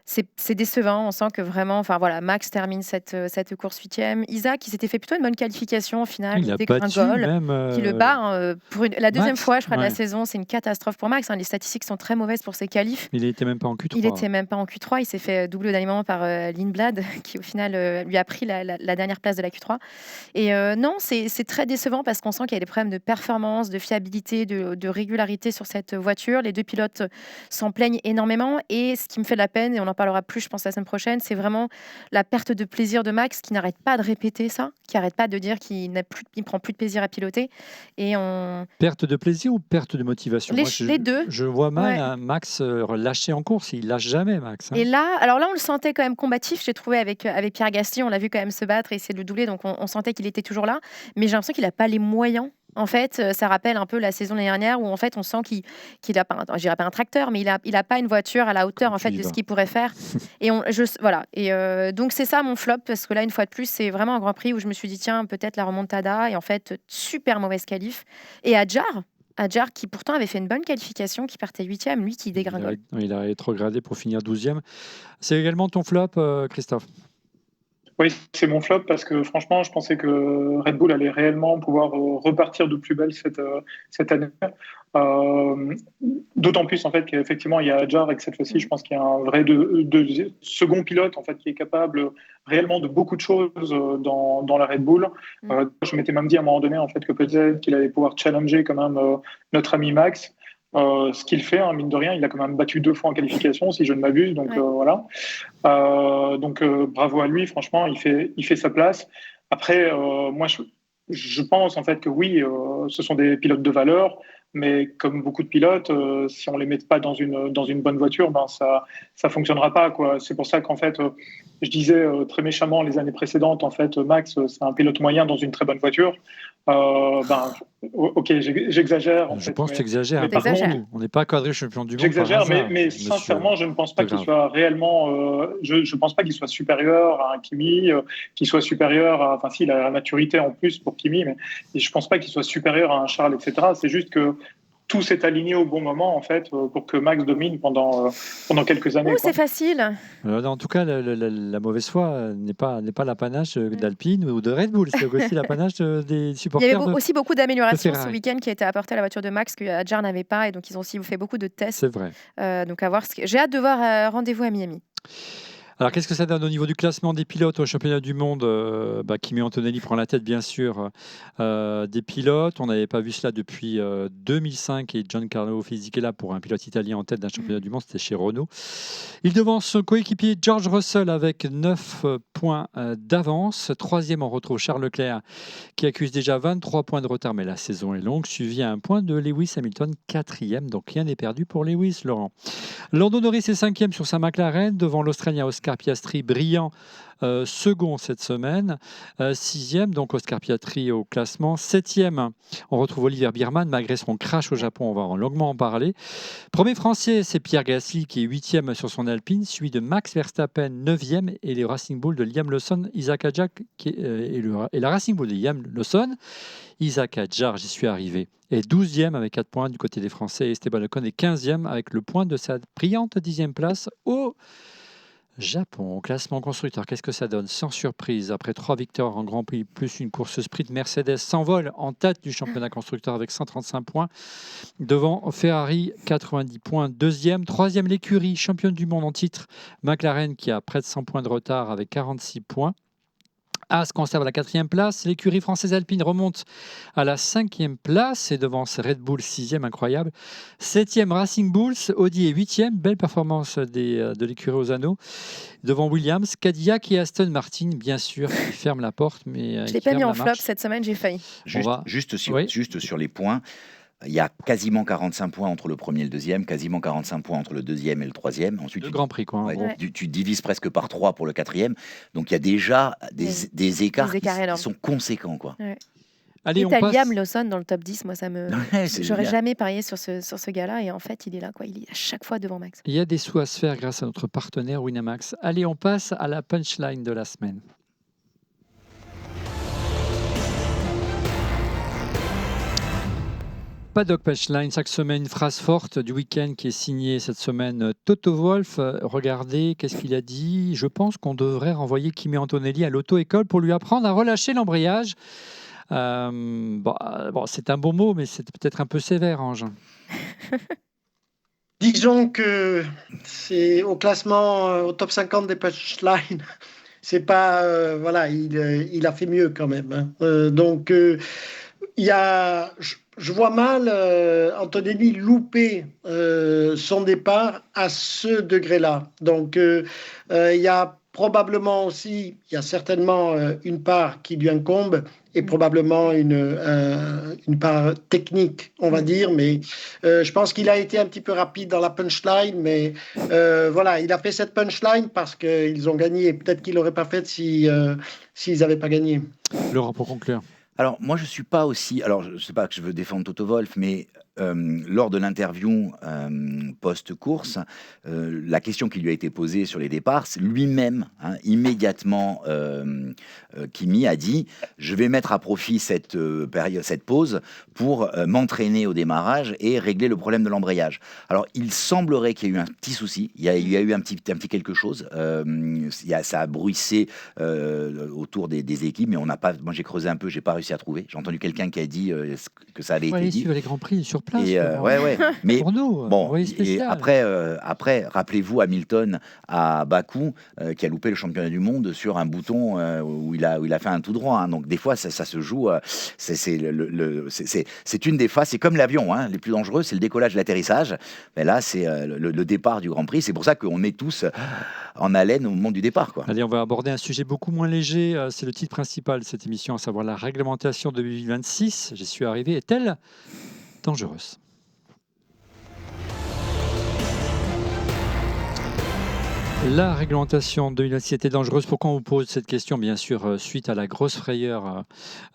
c'est décevant. On sent que vraiment, enfin voilà, Max termine cette course 8e. Isaac, il s'était fait plutôt une bonne qualification au final. Il a battu dégringole, même qui le bat pour la deuxième Max. fois, je crois, de la Ouais. saison. C'est une catastrophe pour Max. Les statistiques sont très mauvaises pour ses qualifs. Il n'était même pas en Q3. Il était même pas en Q3. Il s'est fait doubler d'alignement par Lindblad, qui au final lui a pris la dernière place de la Q3. Et non, c'est très décevant parce qu'on sent qu'il y a des problèmes de performance, de fiabilité, de régularité sur cette voiture. Les deux pilotes s'en plaignent énormément. Et ce qui me fait de la peine, et on en parlera plus, je pense, la semaine prochaine, c'est vraiment la perte de plaisir de Max qui n'arrête pas de répéter ça, qui n'arrête pas de dire qu'il prend plus de plaisir à piloter. Et Perte de plaisir ou perte de motivation? les deux. Je vois mal Ouais. Max lâcher en course. Il lâche jamais, Max. Et là, alors là, on le sentait quand même combatif, j'ai trouvé, avec Pierre Gasly. On l'a vu quand même se battre et essayer de le doubler, donc on sentait qu'il était toujours là. Mais j'ai l'impression qu'il n'a pas les moyens. En fait, ça rappelle un peu la saison de l'année dernière où en fait on sent qu'il a pas, je dirais pas un tracteur, mais il a pas une voiture à la hauteur Comme en fait tu y de vas. ce qu'il pourrait faire. Et voilà. Et donc c'est ça mon flop parce que là une fois de plus c'est vraiment un Grand Prix où je me suis dit tiens peut-être la remontada et en fait super mauvaise qualif. Et Adjar qui pourtant avait fait une bonne qualification, qui partait 8e, lui qui dégringole. Il a rétrogradé pour finir 12e. C'est également ton flop, Christophe? Oui, c'est mon flop parce que franchement, je pensais que Red Bull allait réellement pouvoir repartir de plus belle cette année. D'autant plus en fait qu'effectivement il y a Adjar et que cette fois-ci, je pense qu'il y a un vrai second pilote en fait qui est capable réellement de beaucoup de choses dans la Red Bull. Je m'étais même dit à un moment donné en fait que peut-être qu'il allait pouvoir challenger quand même notre ami Max. Ce qu'il fait, mine de rien, il a quand même battu 2 fois en qualification, si je ne m'abuse. Donc voilà. Donc bravo à lui. Franchement, il fait sa place. Après, moi, je pense en fait que oui, ce sont des pilotes de valeur, mais comme beaucoup de pilotes, si on les met pas dans une bonne voiture, ben ça fonctionnera pas quoi. C'est pour ça qu'en fait, je disais très méchamment les années précédentes, en fait, Max, c'est un pilote moyen dans une très bonne voiture. Ok, j'exagère. Je pense que tu exagères. mais par contre, on n'est pas cadré champion du monde. j'exagère, par hasard, mais monsieur sincèrement, je ne pense pas qu'il Degrave. soit réellement. Je pense pas qu'il soit supérieur à un Kimi, qu'il soit supérieur à. Enfin, si, il a la maturité en plus pour Kimi, mais je pense pas qu'il soit supérieur à un Charles, etc. C'est juste que tout s'est aligné au bon moment, en fait, pour que Max domine pendant quelques années. Oh, quoi. c'est facile. En tout cas, la mauvaise foi n'est pas l'apanage d'Alpine ou de Red Bull. C'est aussi l'apanage des Il y supporters. avait aussi beaucoup d'améliorations de ce Ferrari. week-end qui a été apportées à la voiture de Max que Adjar n'avait pas, et donc ils ont aussi fait beaucoup de tests. C'est vrai. Donc à voir. J'ai hâte de voir rendez-vous à Miami. Alors, qu'est-ce que ça donne au niveau du classement des pilotes au championnat du monde? Kimi Antonelli prend la tête, bien sûr, des pilotes. On n'avait pas vu cela depuis 2005 et Giancarlo Fisichella pour un pilote italien en tête d'un championnat du monde, c'était chez Renault. Il devance son coéquipier George Russell avec 9 points d'avance. Troisième, on retrouve Charles Leclerc qui accuse déjà 23 points de retard, mais la saison est longue, suivi à un point de Lewis Hamilton, quatrième. Donc rien n'est perdu pour Lewis, Laurent. Lando Norris est cinquième sur sa McLaren, devant l'Australien Oscar Piastri, brillant second cette semaine. Sixième, donc Oscar Piastri au classement. Septième, on retrouve Oliver Biermann, malgré son crash au Japon, on va longuement en parler. Premier français, c'est Pierre Gasly, qui est huitième sur son Alpine, suivi de Max Verstappen, neuvième, et les Racing Bull de Liam Lawson, Isaac Hadjar, et la Racing Bull de Liam Lawson. Isaac Hadjar, j'y suis arrivé, est 12e avec 4 points du côté des Français. Esteban Ocon est 15e avec le point de sa brillante 10e place au Japon. Au classement constructeur, qu'est-ce que ça donne? Sans surprise, après 3 victoires en Grand Prix plus une course sprint, Mercedes s'envole en tête du championnat constructeur avec 135 points. Devant Ferrari, 90 points. Deuxième, troisième, l'écurie championne du monde en titre, McLaren, qui a près de 100 points de retard avec 46 points. As conserve la 4e place. L'écurie française Alpine remonte à la 5e place et devance Red Bull 6e, incroyable. 7e Racing Bulls, Audi est 8e, belle performance de l'écurie aux anneaux. Devant Williams, Cadillac et Aston Martin, bien sûr, qui ferment la porte. Mais, Je l'ai pas mis en flop cette semaine, j'ai failli. Juste sur les points. Il y a quasiment 45 points entre le premier et le deuxième, quasiment 45 points entre le deuxième et le troisième. Ensuite, le Grand Prix, quoi. Tu divises presque par 3 pour le quatrième. Donc, il y a déjà des écarts qui sont conséquents, quoi. Ouais. Allez, on passe. Liam Lawson dans le top 10, moi, ça me... J'aurais jamais parié sur ce gars-là, et en fait, il est là, quoi. Il est à chaque fois devant Max. Il y a des sous à se faire grâce à notre partenaire Winamax. Allez, on passe à la punchline de la semaine. Paddock Punchline, chaque semaine, une phrase forte du week-end qui est signée cette semaine Toto Wolff. Regardez, qu'est-ce qu'il a dit ? Je pense qu'on devrait renvoyer Kimi Antonelli à l'auto-école pour lui apprendre à relâcher l'embrayage. Bon, c'est un bon mot, mais c'est peut-être un peu sévère, Ange. Disons que c'est au classement, au top 50 des punchlines. C'est pas, voilà, il a fait mieux quand même. Donc, je vois mal Antonelli louper son départ à ce degré-là. Donc, il y a probablement aussi, il y a certainement une part qui lui incombe et probablement une part technique, on va dire. Mais je pense qu'il a été un petit peu rapide dans la punchline. Mais voilà, il a fait cette punchline parce qu'ils ont gagné. Et peut-être qu'il n'aurait pas fait s'ils n'avaient pas gagné. Laurent, pour conclure. Alors, moi, je suis pas aussi. Alors, je sais pas que je veux défendre Toto Wolff, mais lors de l'interview post-course, la question qui lui a été posée sur les départs, c'est lui-même, immédiatement, Kimi a dit « Je vais mettre à profit cette pause pour m'entraîner au démarrage et régler le problème de l'embrayage. » Alors, il semblerait qu'il y ait eu un petit souci, il y a eu un petit quelque chose, ça a bruissé autour des équipes, mais on n'a pas. Moi, j'ai creusé un peu, j'ai pas réussi à trouver. J'ai entendu quelqu'un qui a dit que ça avait été dit. Suivre les Grands Prix sur place. Et, ouais. Mais pour nous, bon, et après, rappelez-vous Hamilton à Bakou qui a loupé le championnat du monde sur un bouton où il a fait un tout droit. Hein. Donc des fois, ça se joue. C'est une des phases. C'est comme l'avion. Les plus dangereux, c'est le décollage, l'atterrissage. Mais là, c'est le départ du Grand Prix. C'est pour ça qu'on est tous en haleine au moment du départ, quoi. Allez, on va aborder un sujet beaucoup moins léger. C'est le titre principal de cette émission, à savoir la réglementation de 2026. J'y suis arrivé. Est-elle dangereuse ? La réglementation de 2026 était dangereuse. Pourquoi on vous pose cette question ? Bien sûr, suite à la grosse frayeur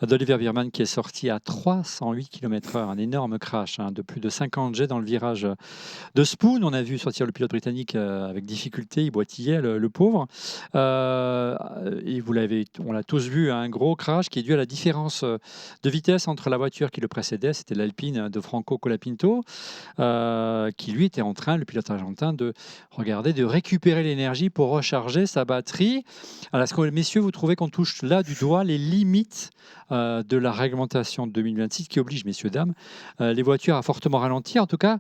d'Oliver Biermann qui est sorti à 308 km/h, un énorme crash de plus de 50 jets dans le virage de Spoon. On a vu sortir le pilote britannique avec difficulté, il boitillait, le pauvre. Et on l'a tous vu, un gros crash qui est dû à la différence de vitesse entre la voiture qui le précédait, c'était l'Alpine de Franco Colapinto, qui lui était en train, le pilote argentin, de récupérer l'énergie pour recharger sa batterie. Alors, est-ce que, messieurs, vous trouvez qu'on touche là du doigt les limites de la réglementation de 2026 qui oblige, messieurs, dames, les voitures à fortement ralentir? En tout cas,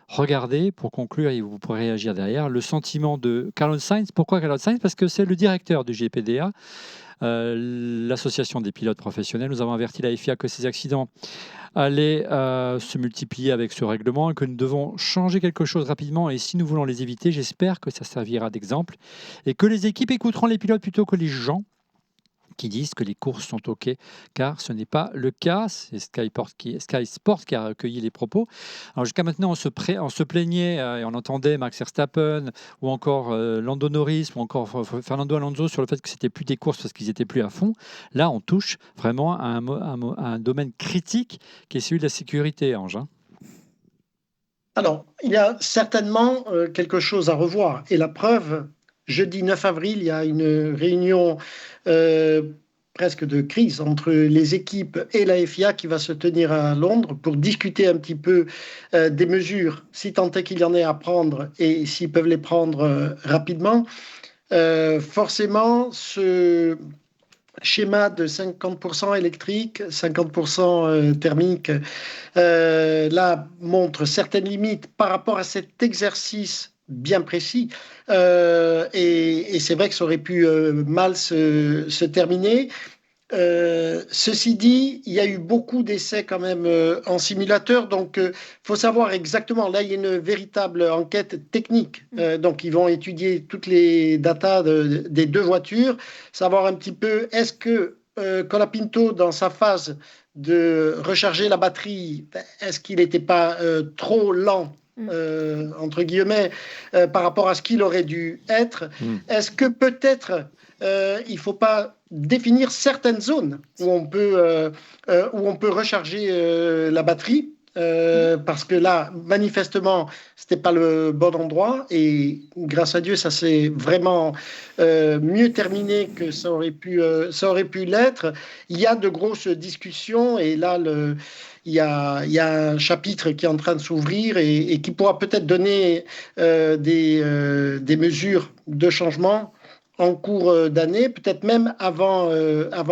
regardez, pour conclure, et vous pourrez réagir derrière, le sentiment de Carlos Sainz. Pourquoi Carlos Sainz ? Parce que c'est le directeur du GPDA, l'association des pilotes professionnels. Nous avons averti la FIA que ces accidents allaient se multiplier avec ce règlement et que nous devons changer quelque chose rapidement. Et si nous voulons les éviter, j'espère que ça servira d'exemple et que les équipes écouteront les pilotes plutôt que les gens qui disent que les courses sont OK, car ce n'est pas le cas. C'est Sky Sport qui a recueilli les propos. Alors jusqu'à maintenant, on se plaignait et on entendait Max Verstappen ou encore Lando Norris ou encore Fernando Alonso sur le fait que c'était plus des courses parce qu'ils étaient plus à fond. Là, on touche vraiment à un domaine critique qui est celui de la sécurité, Ange. Alors, il y a certainement quelque chose à revoir. Et la preuve, jeudi 9 avril, il y a une réunion presque de crise entre les équipes et la FIA qui va se tenir à Londres pour discuter un petit peu des mesures, si tant est qu'il y en ait à prendre et s'ils peuvent les prendre rapidement. Forcément, ce schéma de 50% électrique, 50% thermique, là montre certaines limites par rapport à cet exercice bien précis. Et c'est vrai que ça aurait pu mal se terminer. Ceci dit, il y a eu beaucoup d'essais quand même en simulateur, donc faut savoir exactement, là il y a une véritable enquête technique, donc ils vont étudier toutes les datas des deux voitures, savoir un petit peu est-ce que Colapinto dans sa phase de recharger la batterie, est-ce qu'il n'était pas trop lent entre guillemets, par rapport à ce qu'il aurait dû être. Est-ce que peut-être il ne faut pas définir certaines zones où on peut recharger la batterie parce que là, manifestement, ce n'était pas le bon endroit et grâce à Dieu, ça s'est vraiment mieux terminé que ça aurait pu l'être. Il y a de grosses discussions et là, il y a un chapitre qui est en train de s'ouvrir et qui pourra peut-être donner des mesures de changement en cours d'année, peut-être même avant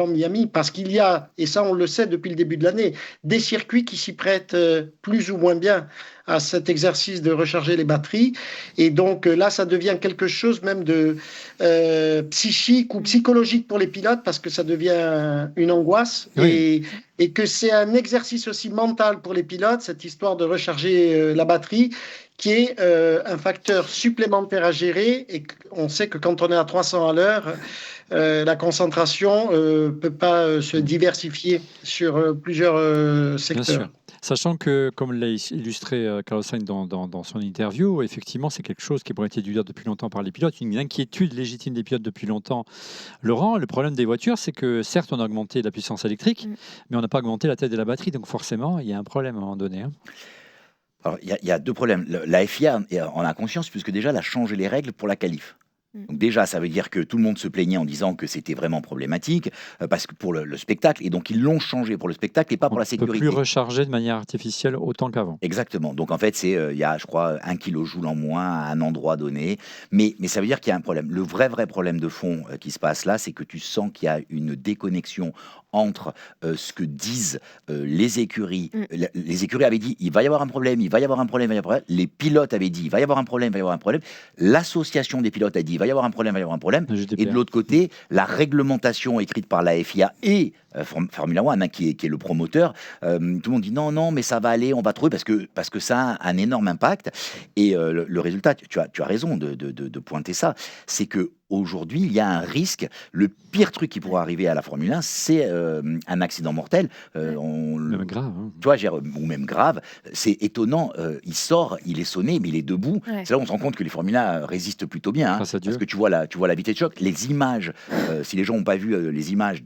Miami, parce qu'il y a, et ça on le sait depuis le début de l'année, des circuits qui s'y prêtent plus ou moins bien à cet exercice de recharger les batteries. Et donc là, ça devient quelque chose même de psychique ou psychologique pour les pilotes, parce que ça devient une angoisse. Oui. Et que c'est un exercice aussi mental pour les pilotes, cette histoire de recharger la batterie, qui est un facteur supplémentaire à gérer. Et on sait que quand on est à 300 à l'heure, la concentration ne peut pas se diversifier sur plusieurs secteurs. Bien sûr. Sachant que, comme l'a illustré Carlos Sainz dans son interview, effectivement, c'est quelque chose qui pourrait être étudié depuis longtemps par les pilotes, une inquiétude légitime des pilotes depuis longtemps. Laurent, le problème des voitures, c'est que certes, on a augmenté la puissance électrique, mais on n'a pas augmenté la taille de la batterie. Donc forcément, il y a un problème à un moment donné. Hein. Alors, il y a deux problèmes. La FIA en a conscience, puisque déjà, elle a changé les règles pour la qualif. Donc déjà, ça veut dire que tout le monde se plaignait en disant que c'était vraiment problématique, parce que pour le spectacle, et donc ils l'ont changé pour le spectacle et pas pour la sécurité. On ne peut plus recharger de manière artificielle autant qu'avant. Exactement. Donc en fait, il y a, je crois, 1 kJ en moins à un endroit donné. Mais ça veut dire qu'il y a un problème. Le vrai problème de fond qui se passe là, c'est que tu sens qu'il y a une déconnexion entre ce que disent les écuries. Les écuries avaient dit, il va y avoir un problème, il va y avoir un problème, il va y avoir un problème. Les pilotes avaient dit, il va y avoir un problème, il va y avoir un problème. L'association des pilotes a dit, il va y avoir un problème, il va y avoir un problème. Et de l'autre côté, la réglementation écrite par la FIA et Formula One, hein, qui est le promoteur, tout le monde dit non, mais ça va aller, on va trouver, parce que ça a un énorme impact. Et le résultat, tu as raison de pointer ça, c'est que aujourd'hui, il y a un risque. Le pire truc qui pourrait arriver à la Formule 1, c'est un accident mortel. Même grave. Hein. Tu vois, ou même grave. C'est étonnant. Il est sonné, mais il est debout. Ouais. C'est là où on se rend compte que les Formule 1 résistent plutôt bien. Hein, parce que tu vois la vitesse de choc. Les images, si les gens n'ont pas vu les images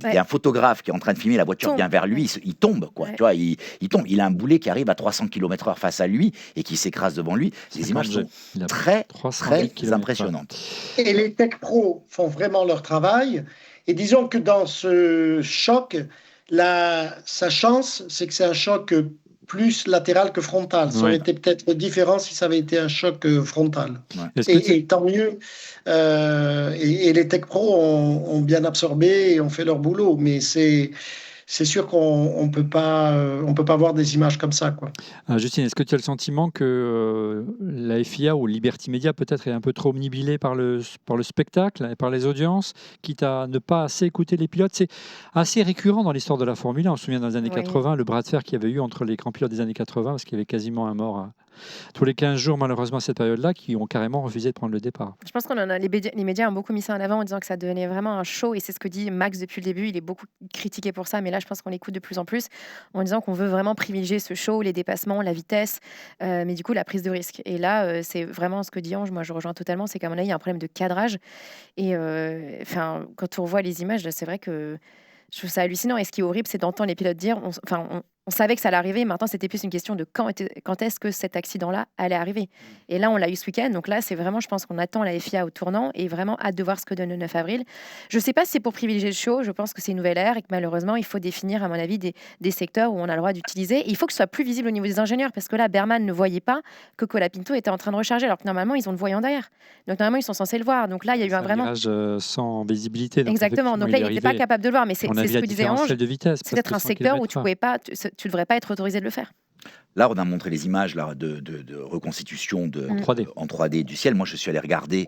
il y a un photographe qui est en train de filmer, la voiture vient vers lui, il tombe. Quoi. Ouais. Tu vois, il tombe. Il a un boulet qui arrive à 300 km/h face à lui et qui s'écrase devant lui. Les images sont très impressionnantes. Et les tech pros font vraiment leur travail. Et disons que dans ce choc, sa chance, c'est que c'est un choc plus latéral que frontal. Ça aurait été peut-être différent si ça avait été un choc frontal. Ouais. Et tant mieux. Et les tech pros ont bien absorbé et ont fait leur boulot. Mais c'est sûr qu'on peut pas voir des images comme ça, quoi. Justine, est-ce que tu as le sentiment que la FIA ou Liberty Media peut-être est un peu trop omnibilée par le spectacle et par les audiences, quitte à ne pas assez écouter les pilotes? C'est assez récurrent dans l'histoire de la Formule 1. On se souvient dans les années 80, le bras de fer qu'il y avait eu entre les grands pilotes des années 80, parce qu'il y avait quasiment un mort tous les 15 jours, malheureusement, à cette période-là, qui ont carrément refusé de prendre le départ. Je pense les médias ont beaucoup mis ça en avant en disant que ça devenait vraiment un show, et c'est ce que dit Max depuis le début. Il est beaucoup critiqué pour ça, mais là, je pense qu'on l'écoute de plus en plus en disant qu'on veut vraiment privilégier ce show, les dépassements, la vitesse, mais du coup, la prise de risque. Et là, c'est vraiment ce que dit Ange, moi je rejoins totalement, c'est qu'à mon avis, il y a un problème de cadrage. Et quand on revoit les images, c'est vrai que je trouve ça hallucinant. Et ce qui est horrible, c'est d'entendre les pilotes dire, on savait que ça allait arriver, maintenant c'était plus une question de quand est-ce que cet accident-là allait arriver. Et là, on l'a eu ce week-end, donc là, c'est vraiment, je pense qu'on attend la FIA au tournant et vraiment hâte de voir ce que donne le 9 avril. Je ne sais pas si c'est pour privilégier le show, je pense que c'est une nouvelle ère et que malheureusement, il faut définir, à mon avis, des secteurs où on a le droit d'utiliser. Et il faut que ce soit plus visible au niveau des ingénieurs, parce que là, Berman ne voyait pas que Colapinto était en train de recharger, alors que normalement, ils ont le voyant derrière. Donc normalement, ils sont censés le voir. Donc là, il y a eu un vraiment... sans visibilité. Donc exactement, donc là, il n'était pas capable de le voir, mais c'est ce que disait Ange. C'est peut-être un secteur où tu ne devrais pas être autorisé de le faire. Là, on a montré les images là, de reconstitution en 3D du ciel. Moi, je suis allé regarder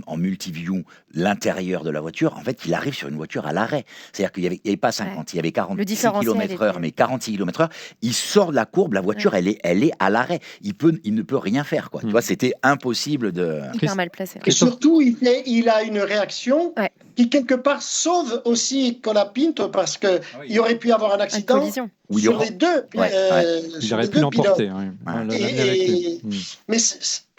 en multiview l'intérieur de la voiture. En fait, il arrive sur une voiture à l'arrêt. C'est-à-dire qu'il n'y avait pas 50, il y avait 46 km/h, mais 46 km/h. Il sort de la courbe, la voiture, elle est à l'arrêt. Il ne peut rien faire. Quoi. Tu vois, c'était impossible de... Hyper mal placé. Et surtout, il a une réaction qui, quelque part, sauve aussi Colapinto, parce qu'il aurait pu avoir un accident sur les deux. Il aurait pu l'emporter. Mais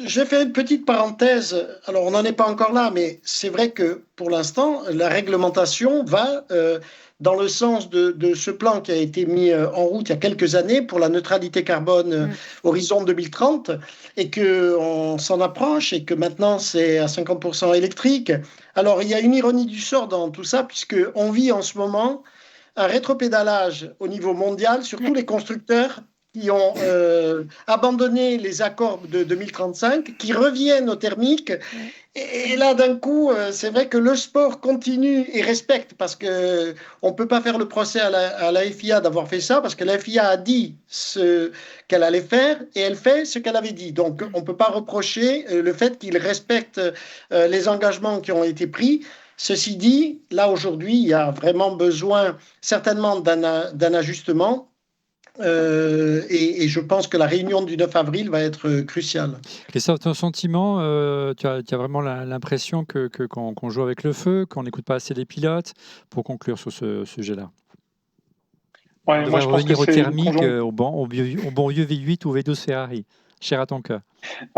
je vais faire une petite parenthèse. Alors, on n'en est pas encore là, mais c'est vrai que pour l'instant, la réglementation va dans le sens de ce plan qui a été mis en route il y a quelques années pour la neutralité carbone horizon 2030, et qu'on s'en approche et que maintenant c'est à 50% électrique. Alors, il y a une ironie du sort dans tout ça, puisqu'on vit en ce moment un rétropédalage au niveau mondial sur tous les constructeurs qui ont abandonné les accords de 2035, qui reviennent au thermique. Et là, d'un coup, c'est vrai que le sport continue et respecte, parce qu'on ne peut pas faire le procès à la FIA d'avoir fait ça, parce que la FIA a dit ce qu'elle allait faire et elle fait ce qu'elle avait dit. Donc, on ne peut pas reprocher le fait qu'ils respectent les engagements qui ont été pris. Ceci dit, là, aujourd'hui, il y a vraiment besoin certainement d'un ajustement. Et je pense que la réunion du 9 avril va être cruciale. Christophe, ton sentiment, tu as vraiment l'impression qu'on joue avec le feu, qu'on n'écoute pas assez les pilotes, pour conclure sur ce sujet-là? Ouais, On moi, devrait je pense revenir que au c'est thermique, au bon vieux V8 ou V12 Ferrari, cher à ton cœur.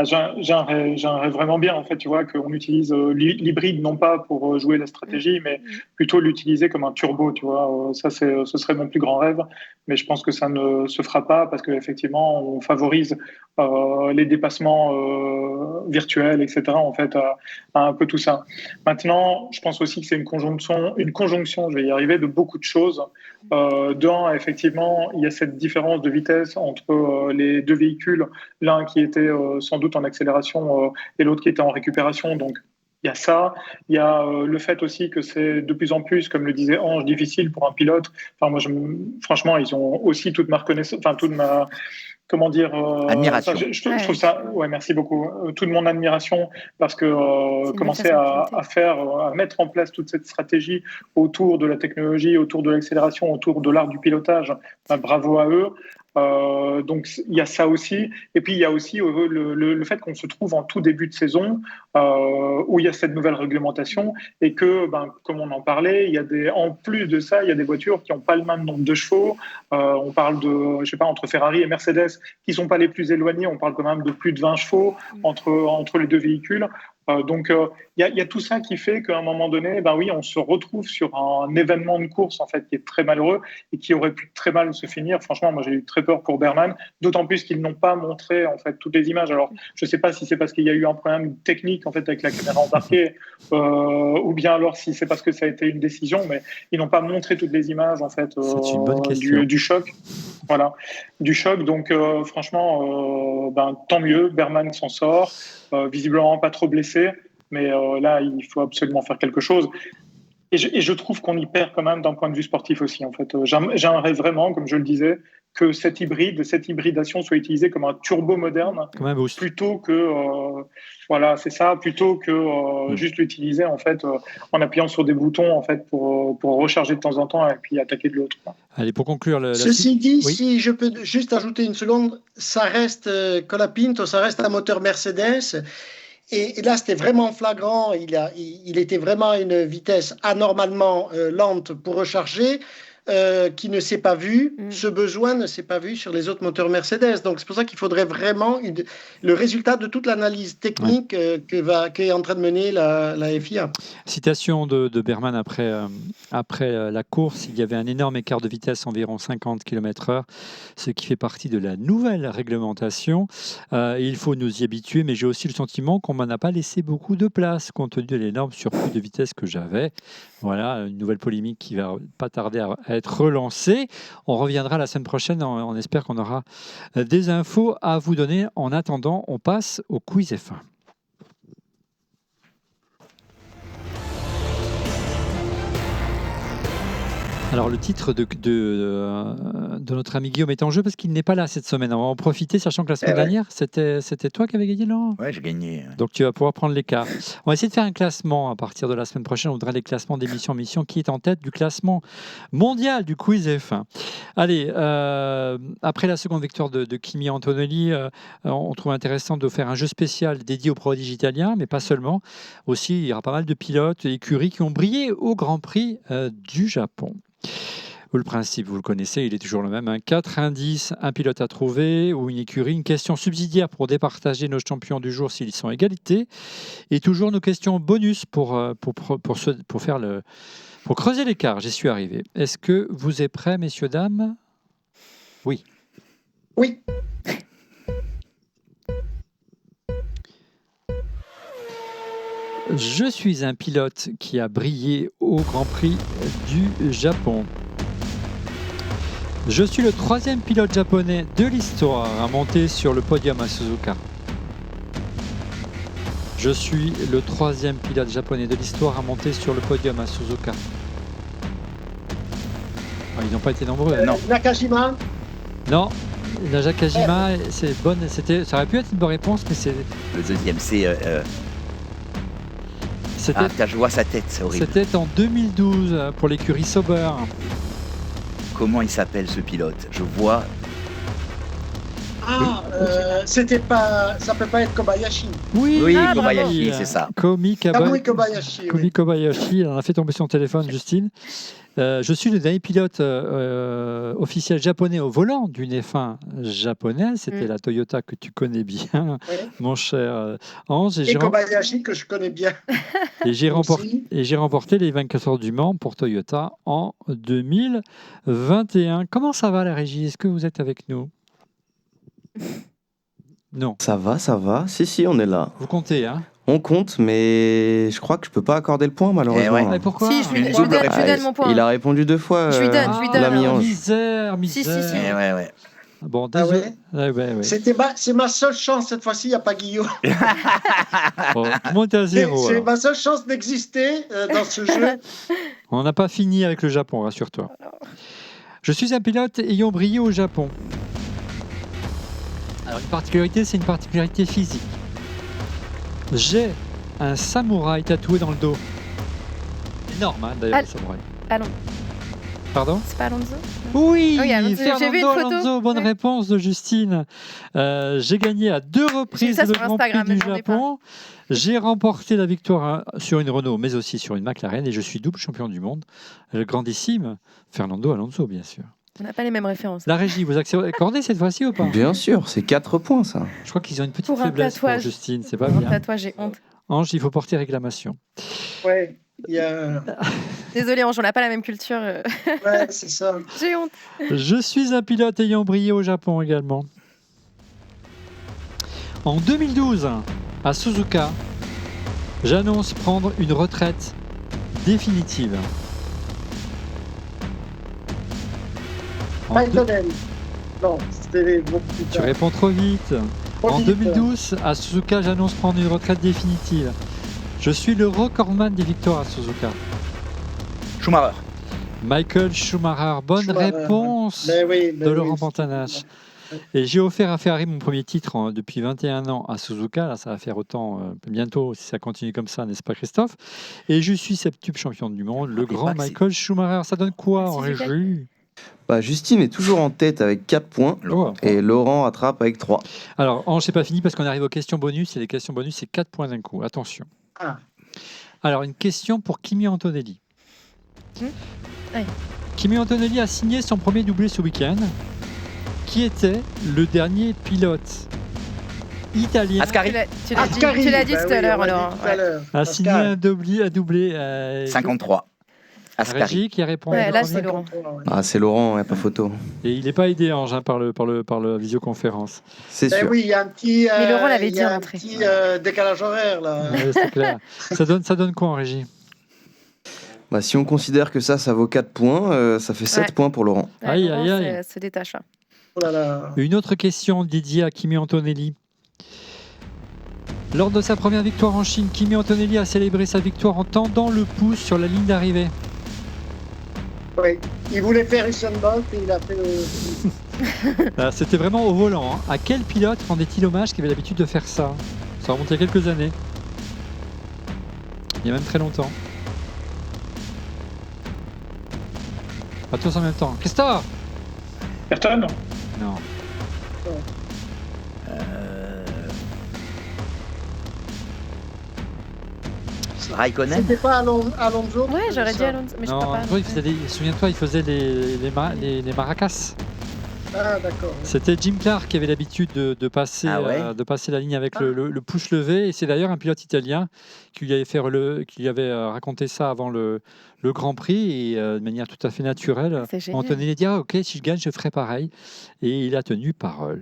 J'aimerais vraiment bien, en fait, tu vois, qu'on utilise l'hybride non pas pour jouer la stratégie, mais plutôt l'utiliser comme un turbo, tu vois. Ça, ce serait mon plus grand rêve, mais je pense que ça ne se fera pas parce qu'effectivement, on favorise les dépassements virtuels, etc., en fait, à un peu tout ça. Maintenant, je pense aussi que c'est une conjonction, je vais y arriver, de beaucoup de choses. D'un, effectivement, il y a cette différence de vitesse entre les deux véhicules, l'un qui était sans doute en accélération et l'autre qui était en récupération. Donc, il y a ça. Il y a le fait aussi que c'est de plus en plus, comme le disait Ange, difficile pour un pilote. Enfin, moi, franchement, ils ont aussi toute ma reconnaissance, enfin, toute ma... Comment dire Admiration. Je trouve ça... Ouais, merci beaucoup. Toute mon admiration, parce que commencer à mettre en place toute cette stratégie autour de la technologie, autour de l'accélération, autour de l'art du pilotage, bravo à eux. Donc il y a ça aussi, et puis il y a aussi le fait qu'on se trouve en tout début de saison où il y a cette nouvelle réglementation et que, comme on en parlait, en plus de ça, il y a des voitures qui n'ont pas le même nombre de chevaux. On parle de, je sais pas, entre Ferrari et Mercedes qui sont pas les plus éloignés. On parle quand même de plus de 20 chevaux entre les deux véhicules. Donc il y a tout ça qui fait qu'à un moment donné, oui, on se retrouve sur un événement de course en fait qui est très malheureux et qui aurait pu très mal se finir. Franchement, moi j'ai eu très peur pour Berman, d'autant plus qu'ils n'ont pas montré en fait toutes les images. Alors je sais pas si c'est parce qu'il y a eu un problème technique en fait avec la caméra embarquée ou bien alors si c'est parce que ça a été une décision, mais ils n'ont pas montré toutes les images en fait C'est une bonne question. du choc. Voilà, du choc. Donc franchement, tant mieux, Berman s'en sort, visiblement pas trop blessé. Mais là, il faut absolument faire quelque chose. Et je trouve qu'on y perd quand même d'un point de vue sportif aussi. En fait, j'aimerais vraiment, comme je le disais, que cette hybridation soit utilisée comme un turbo moderne, plutôt que voilà, c'est ça, plutôt que juste l'utiliser en fait en appuyant sur des boutons en fait pour recharger de temps en temps et puis attaquer de l'autre. Allez, pour conclure, ceci dit, oui. Si je peux juste ajouter une seconde, ça reste Colapinto, ça reste un moteur Mercedes. Et là, c'était vraiment flagrant. Il était vraiment à une vitesse anormalement lente pour recharger, qui ne s'est pas vu. Ce besoin ne s'est pas vu sur les autres moteurs Mercedes. Donc, c'est pour ça qu'il faudrait vraiment le résultat de toute l'analyse technique qu'est en train de mener la FIA. Citation de Berman après la course. Il y avait un énorme écart de vitesse, environ 50 km/h, ce qui fait partie de la nouvelle réglementation. Il faut nous y habituer, mais j'ai aussi le sentiment qu'on ne m'en a pas laissé beaucoup de place, compte tenu de l'énorme surplus de vitesse que j'avais. Voilà, une nouvelle polémique qui va pas tarder à être relancée. On reviendra la semaine prochaine. On espère qu'on aura des infos à vous donner. En attendant, on passe au quiz F1. Alors, le titre de notre ami Guillaume est en jeu parce qu'il n'est pas là cette semaine. On va en profiter, sachant que la semaine dernière, c'était toi qui avais gagné, Laurent ? Ouais, j'ai gagné. Donc, tu vas pouvoir prendre l'écart. On va essayer de faire un classement à partir de la semaine prochaine. On voudra les classements d'émission en mission. Qui est en tête du classement mondial du quiz F1 ? Allez, après la seconde victoire de Kimi Antonelli, on trouve intéressant de faire un jeu spécial dédié aux prodiges italiens, mais pas seulement. Aussi, il y aura pas mal de pilotes et écuries qui ont brillé au Grand Prix du Japon. Le principe, vous le connaissez, il est toujours le même. 4 indices, un pilote à trouver ou une écurie, une question subsidiaire pour départager nos champions du jour s'ils sont à égalité. Et toujours nos questions bonus pour creuser l'écart. J'y suis arrivé. Est-ce que vous êtes prêts, messieurs, dames ? Oui. Oui. Je suis un pilote qui a brillé au Grand Prix du Japon. Je suis le 3e pilote japonais de l'histoire à monter sur le podium à Suzuka. Je suis le 3e pilote japonais de l'histoire à monter sur le podium à Suzuka. Ah, ils n'ont pas été nombreux. Non. Nakajima. Non, Nakajima, c'est bonne. Ça aurait pu être une bonne réponse, mais Le deuxième, c'est. c'était, Ah, putain, je vois sa tête, c'est horrible. c'était en 2012 pour l'écurie Sauber. Comment il s'appelle ce pilote? Je vois. Ah, c'était pas. Ça peut pas être Kobayashi. Oui, Oui, Ah, Kobayashi, bravo. c'est ça. Kamui Kobayashi. Oui. Kobayashi, elle en a fait tomber sur son téléphone, Justine. Je suis le dernier pilote officiel japonais au volant d'une F1 japonaise. C'était la Toyota que tu connais bien, Oui. mon cher Ange. Et Kobayashi que je connais bien. Et j'ai aussi. remporté les 24 heures du Mans pour Toyota en 2021. Comment ça va la régie? Est-ce que vous êtes avec nous? Non. Ça va, ça va. Si, on est là. Vous comptez, hein? On compte, mais je crois que je peux pas accorder le point, malheureusement. ouais. Mais pourquoi? Si, je lui Une donne, double je lui donne mon point. Il a répondu 2 fois. Je lui donne, je lui donne. l'ami Ange. Misère. Si. Ouais. Bon, Ah désolé. ouais. Ouais. C'est ma seule chance cette fois-ci, il n'y a pas Guillaume. Bon, tout le monde est à zéro. C'est alors. ma seule chance d'exister dans ce jeu. On n'a pas fini avec le Japon, rassure-toi. Je suis un pilote ayant brillé au Japon. Alors, une particularité, c'est une particularité physique. J'ai un samouraï tatoué dans le dos. Énorme, hein, d'ailleurs, le samouraï. Allons. Pardon? C'est pas Alonso? Oui, Oui, Alonso, j'ai vu une photo. Alonso, bonne Ouais. réponse de Justine. J'ai gagné à 2 reprises ça le sur Grand Prix Instagram, du ne demandez Japon. J'ai remporté la victoire sur une Renault, mais aussi sur une McLaren, et je suis double champion du monde. Le grandissime Fernando Alonso, bien sûr. On n'a pas les mêmes références. La régie, vous accordez cette fois-ci ou pas? Bien sûr, c'est 4 points, ça. Je crois qu'ils ont une petite Pour un faiblesse pour tatouage. Justine, c'est pas Pour un bien. tatouage, j'ai honte. Ange, il faut porter réclamation. Ouais, il y a... Désolée, Ange, on n'a pas la même culture. ouais, c'est ça. J'ai honte. Je suis un pilote ayant brillé au Japon également. En 2012, à Suzuka, j'annonce prendre une retraite définitive. En deux- Raikkonen. Non, c'était beaucoup plus Tu tard. réponds trop vite. Trop En vite. 2012, à Suzuka, j'annonce prendre une retraite définitive. Je suis le recordman des victoires à Suzuka. Schumacher. Michael Schumacher, bonne Schumacher, réponse Ben oui, de Laurent Pantanache. Et j'ai offert à Ferrari mon premier titre depuis 21 ans à Suzuka. Là, ça va faire autant bientôt si ça continue comme ça, n'est-ce pas, Christophe? Et je suis septuple champion du monde, le mais grand pas que c'est- Michael Schumacher. Ça donne quoi en Suzuka. régie? Bah, Justine est toujours en tête avec 4 points. Oh. Et Laurent rattrape avec 3. Alors, Ange, c'est pas fini parce qu'on arrive aux questions bonus. Et les questions bonus, c'est 4 points d'un coup. Attention. Ah. Alors, une question pour Kimi Antonelli. Oui. Kimi Antonelli a signé son premier doublé ce week-end. Qui était le dernier pilote italien Ascari. Tu l'as dit tout à l'heure, alors. a signé un doublé 53. Ascari. Régie qui a répondu. Ouais, le là, premier. c'est Laurent. Ah, c'est Laurent, il n'y a pas photo. Et il n'est pas aidé, Ange, hein, par la visioconférence. C'est Ben sûr. oui, il y a un petit, Mais Laurent l'avait il y dit a en un entrée. petit décalage horaire là. Ouais, c'est clair. Ça donne quoi en régie? Bah, si on considère que ça vaut 4 points, ça fait 7 Ouais. points pour Laurent. Ouais, Aïe, Laurent aïe, aïe. se détache là. Oh là là. Une autre question dédiée à Kimi Antonelli. Lors de sa première victoire en Chine, Kimi Antonelli a célébré sa victoire en tendant le pouce sur la ligne d'arrivée. Oui, il voulait faire Usain Bolt et il a fait. C'était vraiment au volant. Hein. À quel pilote rendait-il hommage qui avait l'habitude de faire ça? Ça remonte il y a quelques années. Il y a même très longtemps. Pas tous en même temps. Christophe! Ayrton? Non. Raikkonen. C'était pas Alonso. Ouais, j'aurais dit Alonso, mais je Non, crois pas. Alonso, souviens-toi, il faisait les maracas. Ah d'accord. C'était Jim Clark qui avait l'habitude de passer, Ah ouais. de passer la ligne avec le pouce levé. Et c'est d'ailleurs un pilote italien qui lui avait raconté ça avant le Grand Prix et de manière tout à fait naturelle. C'est génial. Antonelli a dit ok, si je gagne, je ferai pareil. Et il a tenu parole.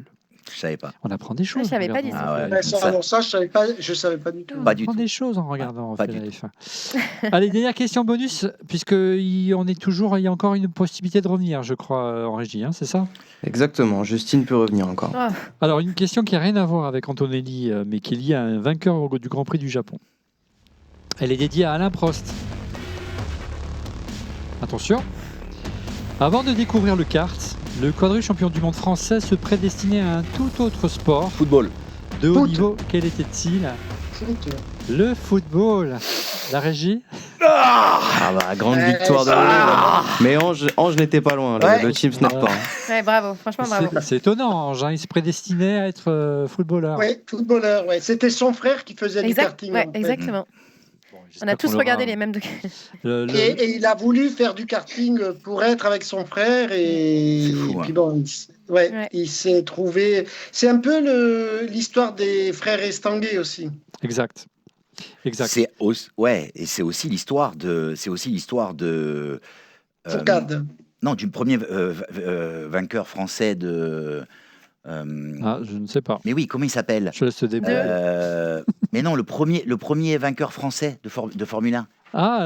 Je savais pas. On apprend des choses. je savais en pas regardant du tout. Ah ouais. la F1. Ça, alors ça, je savais pas du tout. On Pas du apprend tout. des choses en regardant Pas la du F1. Allez, dernière question bonus, puisqu'il y a encore une possibilité de revenir, je crois, en régie, hein, c'est ça? Exactement, Justine peut revenir encore. Oh, Alors, une question qui n'a rien à voir avec Antonelli, mais qui est liée à un vainqueur du Grand Prix du Japon. Elle est dédiée à Alain Prost. Attention. Avant de découvrir le kart, le quadru-champion du monde français se prédestinait à un tout autre sport. Football. De haut Foot. niveau, quel était-il? Le football. La régie? Ah bah, grande Ouais, victoire de ça- Mais Ange n'était pas loin, Ouais. le team snap pas. ouais, bravo, franchement bravo. C'est étonnant, Ange, hein, il se prédestinait à être footballeur. Oui, footballeur, ouais. C'était son frère qui faisait du karting. Ouais, en fait. exactement. Bon, On j'espère a tous qu'on regardé l'aura. les mêmes. Et il a voulu faire du karting pour être avec son frère et, C'est fou, et puis bon, Ouais. il s'est trouvé. C'est un peu l'histoire des frères Estanguet aussi. Exact. Exact. Et c'est aussi l'histoire de. Fourcade. Non, du premier vainqueur français de. Ah, je ne sais pas. Mais oui, comment il s'appelle? Je laisse te débrouiller. Mais non, le premier vainqueur français de Formule 1. Ah,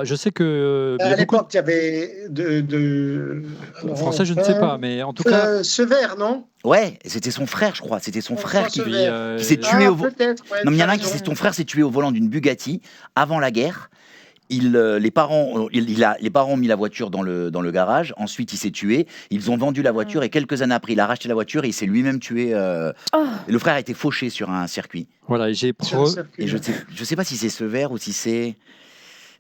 je sais que. il y a À beaucoup l'époque, il y avait de Français, je ne sais pas, mais en tout cas. Sever, non? Ouais, c'était son frère, je crois. C'était son frère qui, Sever. qui s'est tué au peut-être, ouais, Non, mais il y en a t'as un qui raison. son frère s'est tué au volant d'une Bugatti avant la guerre. Les parents ont mis la voiture dans le garage. Ensuite, il s'est tué. Ils ont vendu la voiture et quelques années après, il a racheté la voiture et il s'est lui-même tué. Oh, Et le frère a été fauché sur un circuit. Voilà, et j'ai Sur le circuit. Et je sais pas si c'est Sever ou si c'est.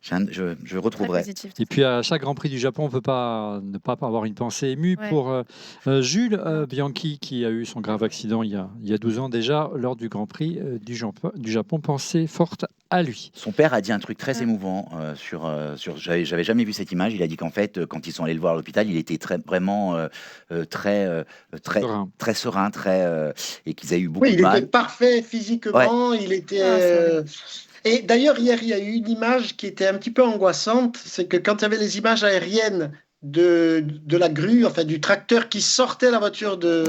Je très retrouverai. positif. Et puis à chaque Grand Prix du Japon, on ne peut pas ne pas avoir une pensée émue Ouais. pour Jules Bianchi, qui a eu son grave accident il y a 12 ans déjà, lors du Grand Prix du Japon. Pensée forte à lui. Son père a dit un truc très émouvant sur. J'avais jamais vu cette image. Il a dit qu'en fait, quand ils sont allés le voir à l'hôpital, il était vraiment très Serein. très serein, et qu'ils avaient eu beaucoup Oui, de il mal. était parfait physiquement. Il était. Et d'ailleurs, hier, il y a eu une image qui était un petit peu angoissante. C'est que quand il y avait les images aériennes de la grue, enfin du tracteur qui sortait la voiture de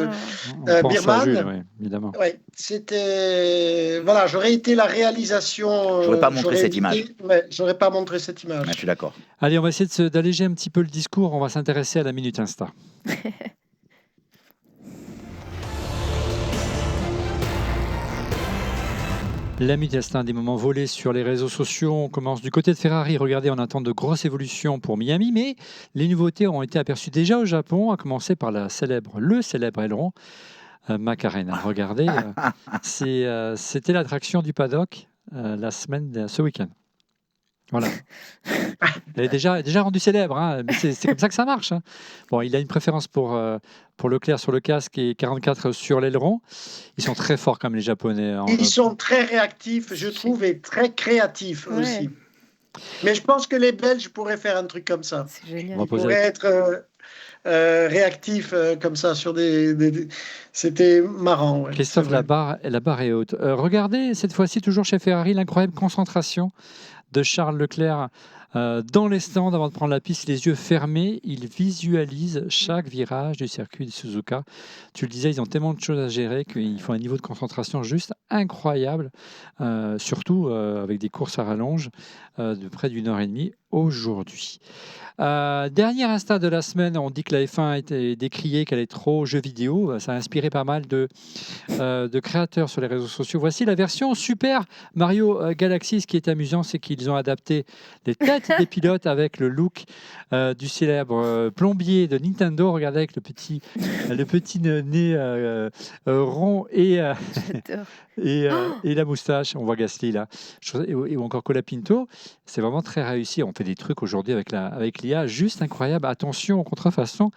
On pense Birman. à Jules, oui, évidemment. Ouais, c'était. Voilà, j'aurais été la réalisation. J'aurais pas montré cette image. Ouais, j'aurais pas montré cette image. Ah, je suis d'accord. Allez, on va essayer d'alléger un petit peu le discours. On va s'intéresser à la Minute Insta. La Minute Insta, un des moments volés sur les réseaux sociaux. On commence du côté de Ferrari. Regardez, on attend de grosses évolutions pour Miami, mais les nouveautés ont été aperçues déjà au Japon, à commencer par le célèbre aileron Macarena. Regardez, c'était l'attraction du paddock ce week-end. Voilà. Elle est déjà rendue célèbre, hein, mais c'est comme ça que ça marche. Hein. Bon, il a une préférence pour Leclerc sur le casque et 44 sur l'aileron. Ils sont très forts comme les Japonais. Ils sont très réactifs, je trouve, et très créatifs Ouais. aussi. Mais je pense que les Belges pourraient faire un truc comme ça. C'est génial. On va Ils poser pourraient être réactifs comme ça sur C'était marrant. Ouais, Christophe, c'est vrai. la barre est haute. Regardez, cette fois-ci, toujours chez Ferrari, l'incroyable concentration de Charles Leclerc dans les stands avant de prendre la piste, les yeux fermés. Il visualise chaque virage du circuit de Suzuka. Tu le disais, ils ont tellement de choses à gérer qu'il faut un niveau de concentration juste incroyable, surtout avec des courses à rallonge de près d'une heure et demie aujourd'hui. Dernier instant de la semaine, on dit que la F1 a été décriée, qu'elle est trop jeu vidéo. Ça a inspiré pas mal de créateurs sur les réseaux sociaux. Voici la version Super Mario Galaxy. Ce qui est amusant, c'est qu'ils ont adapté les têtes des pilotes avec le look du célèbre plombier de Nintendo. Regardez avec le petit nez rond et J'adore. et la moustache. On voit Gasly là, ou encore Colapinto. C'est vraiment très réussi. On fait des trucs aujourd'hui avec l'IA, juste incroyable. Attention aux contrefaçons,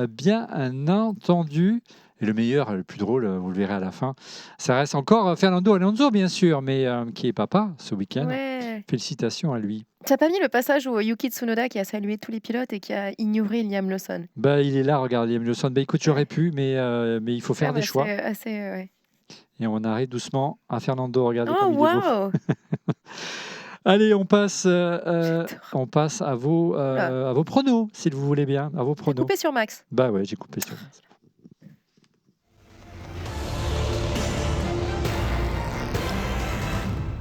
bien entendu. Et le meilleur, le plus drôle, vous le verrez à la fin, ça reste encore Fernando Alonso, bien sûr, mais qui est papa ce week-end. Ouais. Félicitations à lui. Tu n'as pas mis le passage où Yuki Tsunoda qui a salué tous les pilotes et qui a ignoré Liam Lawson. Bah, il est là, regarde, Liam Lawson. Bah, écoute, j'aurais pu, mais il faut faire des choix. Ouais. Et on arrive doucement à Fernando. Regardez Oh, comme il est beau. waouh. Allez, on passe à vos pronos, si vous voulez bien, à vos T'as pronos. coupé sur Max. Bah ouais, j'ai coupé sur.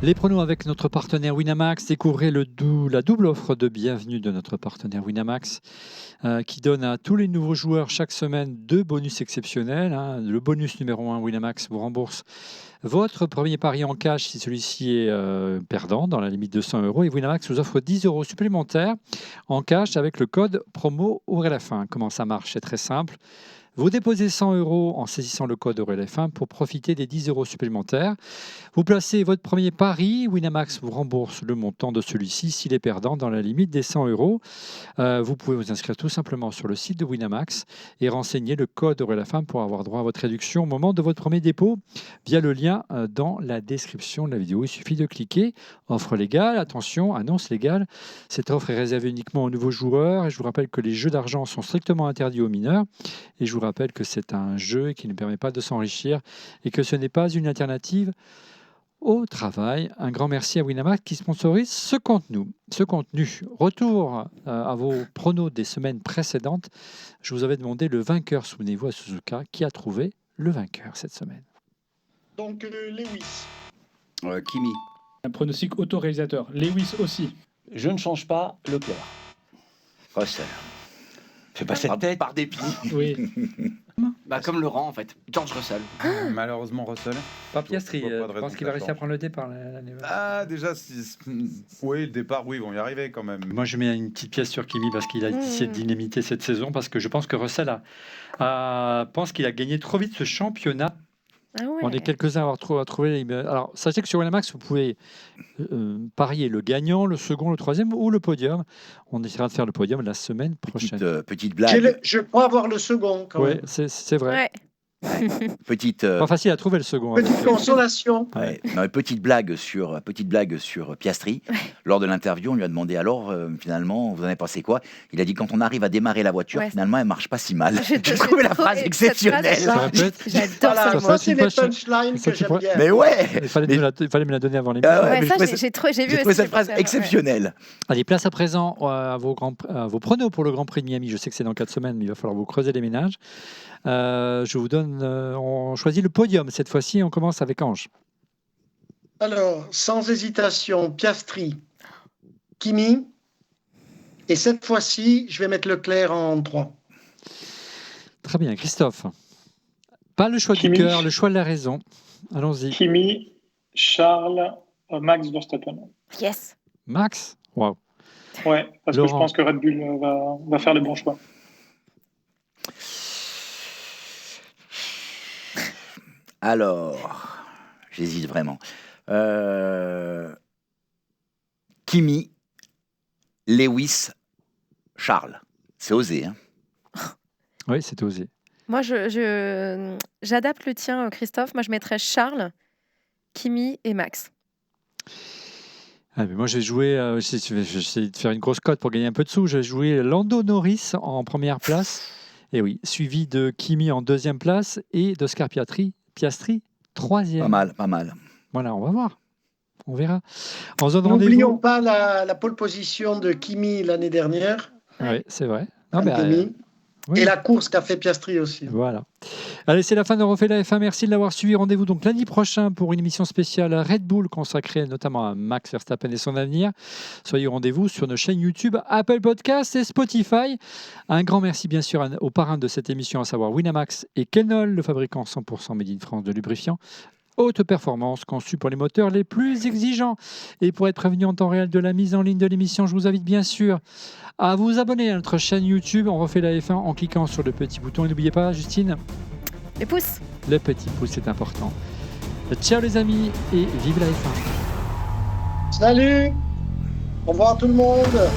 Les pronos avec notre partenaire Winamax. Découvrez la double offre de bienvenue de notre partenaire Winamax qui donne à tous les nouveaux joueurs chaque semaine 2 bonus exceptionnels. Le bonus numéro 1, Winamax vous rembourse votre premier pari en cash si celui-ci est perdant dans la limite de 100 €. Et Winamax vous offre 10 € supplémentaires en cash avec le code promo ORLF1. Comment ça marche? C'est très simple. Vous déposez 100 € en saisissant le code ORLF1 pour profiter des 10 € supplémentaires. Vous placez votre premier pari. Winamax vous rembourse le montant de celui-ci s'il est perdant dans la limite des 100 €. Vous pouvez vous inscrire tout simplement sur le site de Winamax et renseigner le code ORLF1 pour avoir droit à votre réduction au moment de votre premier dépôt via le lien dans la description de la vidéo. Il suffit de cliquer. Offre légale, attention, annonce légale. Cette offre est réservée uniquement aux nouveaux joueurs et je vous rappelle que les jeux d'argent sont strictement interdits aux mineurs. Et je vous rappelle que c'est un jeu qui ne permet pas de s'enrichir et que ce n'est pas une alternative au travail. Un grand merci à Winamax qui sponsorise ce contenu. Retour à vos pronos des semaines précédentes. Je vous avais demandé le vainqueur, souvenez-vous, à Suzuka, qui a trouvé le vainqueur cette semaine. Donc Lewis. Kimi. Un pronostic autoréalisateur. Lewis aussi. Je ne change pas, Leclerc. Russell. Fais pas cette tête. Par dépit. Oui. Comme Laurent, en fait. George Russell. Malheureusement, Russell. Pas Piastri, Je vois pas de je raison pense qu'il que va ça réussir à change. prendre le départ l'année. Déjà, oui, le départ, oui, ils vont y arriver quand même. Moi, je mets une petite pièce sur Kimi parce qu'il a essayé de dynamiter cette saison, parce que je pense que Russell pense qu'il a gagné trop vite ce championnat. Ah ouais. On est quelques-uns à avoir trouvé. Alors, sachez que sur Winamax, vous pouvez parier le gagnant, le second, le troisième ou le podium. On essaiera de faire le podium la semaine prochaine. Petite blague. Je crois avoir le second quand Oui, même. c'est vrai. Ouais. Petite. Pas facile à trouver le second. Petite consolation. Ouais. Non, mais petite blague sur Piastri. Lors de l'interview, on lui a demandé alors, finalement, vous en avez pensé quoi? Il a dit quand on arrive à démarrer la voiture, finalement, elle marche pas si mal. J'ai trouvé la phrase exceptionnelle. J'adore Ça, c'est les punchlines que j'aime bien. Mais ouais. Il fallait me la donner avant l'émission. J'ai vu trouvé cette phrase exceptionnelle. Allez, place à présent à vos pronos pour le Grand Prix de Miami. Je sais que c'est dans 4 semaines, mais il va falloir vous creuser les ménages. Je vous donne. On choisit le podium cette fois-ci. On commence avec Ange. Alors, sans hésitation, Piastri, Kimi. Et cette fois-ci, je vais mettre Leclerc en 3. Très bien, Christophe. Pas le choix Kimi. du cœur, le choix de la raison. Allons-y. Kimi, Charles, Max Verstappen. Yes. Max. Waouh. Ouais, parce Laurent. que je pense que Red Bull va faire les bons choix. Alors, j'hésite vraiment. Kimi, Lewis, Charles. C'est osé, hein? Oui, c'est osé. Moi, j'adapte le tien, Christophe. Moi, je mettrais Charles, Kimi et Max. Ah, mais moi, je vais jouer. J'essaie de faire une grosse cote pour gagner un peu de sous. Je vais jouer Lando Norris en première place. Et oui, suivi de Kimi en deuxième place et d'Oscar Piastri, troisième. Pas mal. Voilà, on va voir. On verra. En zone N'oublions rendez-vous. pas la pole position de Kimi l'année dernière. Oui, c'est vrai. Non, mais, Et la course qu'a fait Piastri aussi. Voilà. Allez, c'est la fin de Refait la F1. Merci de l'avoir suivi. Rendez-vous donc lundi prochain pour une émission spéciale Red Bull consacrée notamment à Max Verstappen et son avenir. Soyez au rendez-vous sur nos chaînes YouTube, Apple Podcasts et Spotify. Un grand merci bien sûr aux parrains de cette émission, à savoir Winamax et Kenol, le fabricant 100% Made in France de lubrifiants. Haute performance conçue pour les moteurs les plus exigeants. Et pour être prévenu en temps réel de la mise en ligne de l'émission, je vous invite bien sûr à vous abonner à notre chaîne YouTube. On refait la F1 en cliquant sur le petit bouton. Et n'oubliez pas, Justine, les pouces. Le petit pouce, c'est important. Ciao les amis et vive la F1. Salut. Au revoir tout le monde.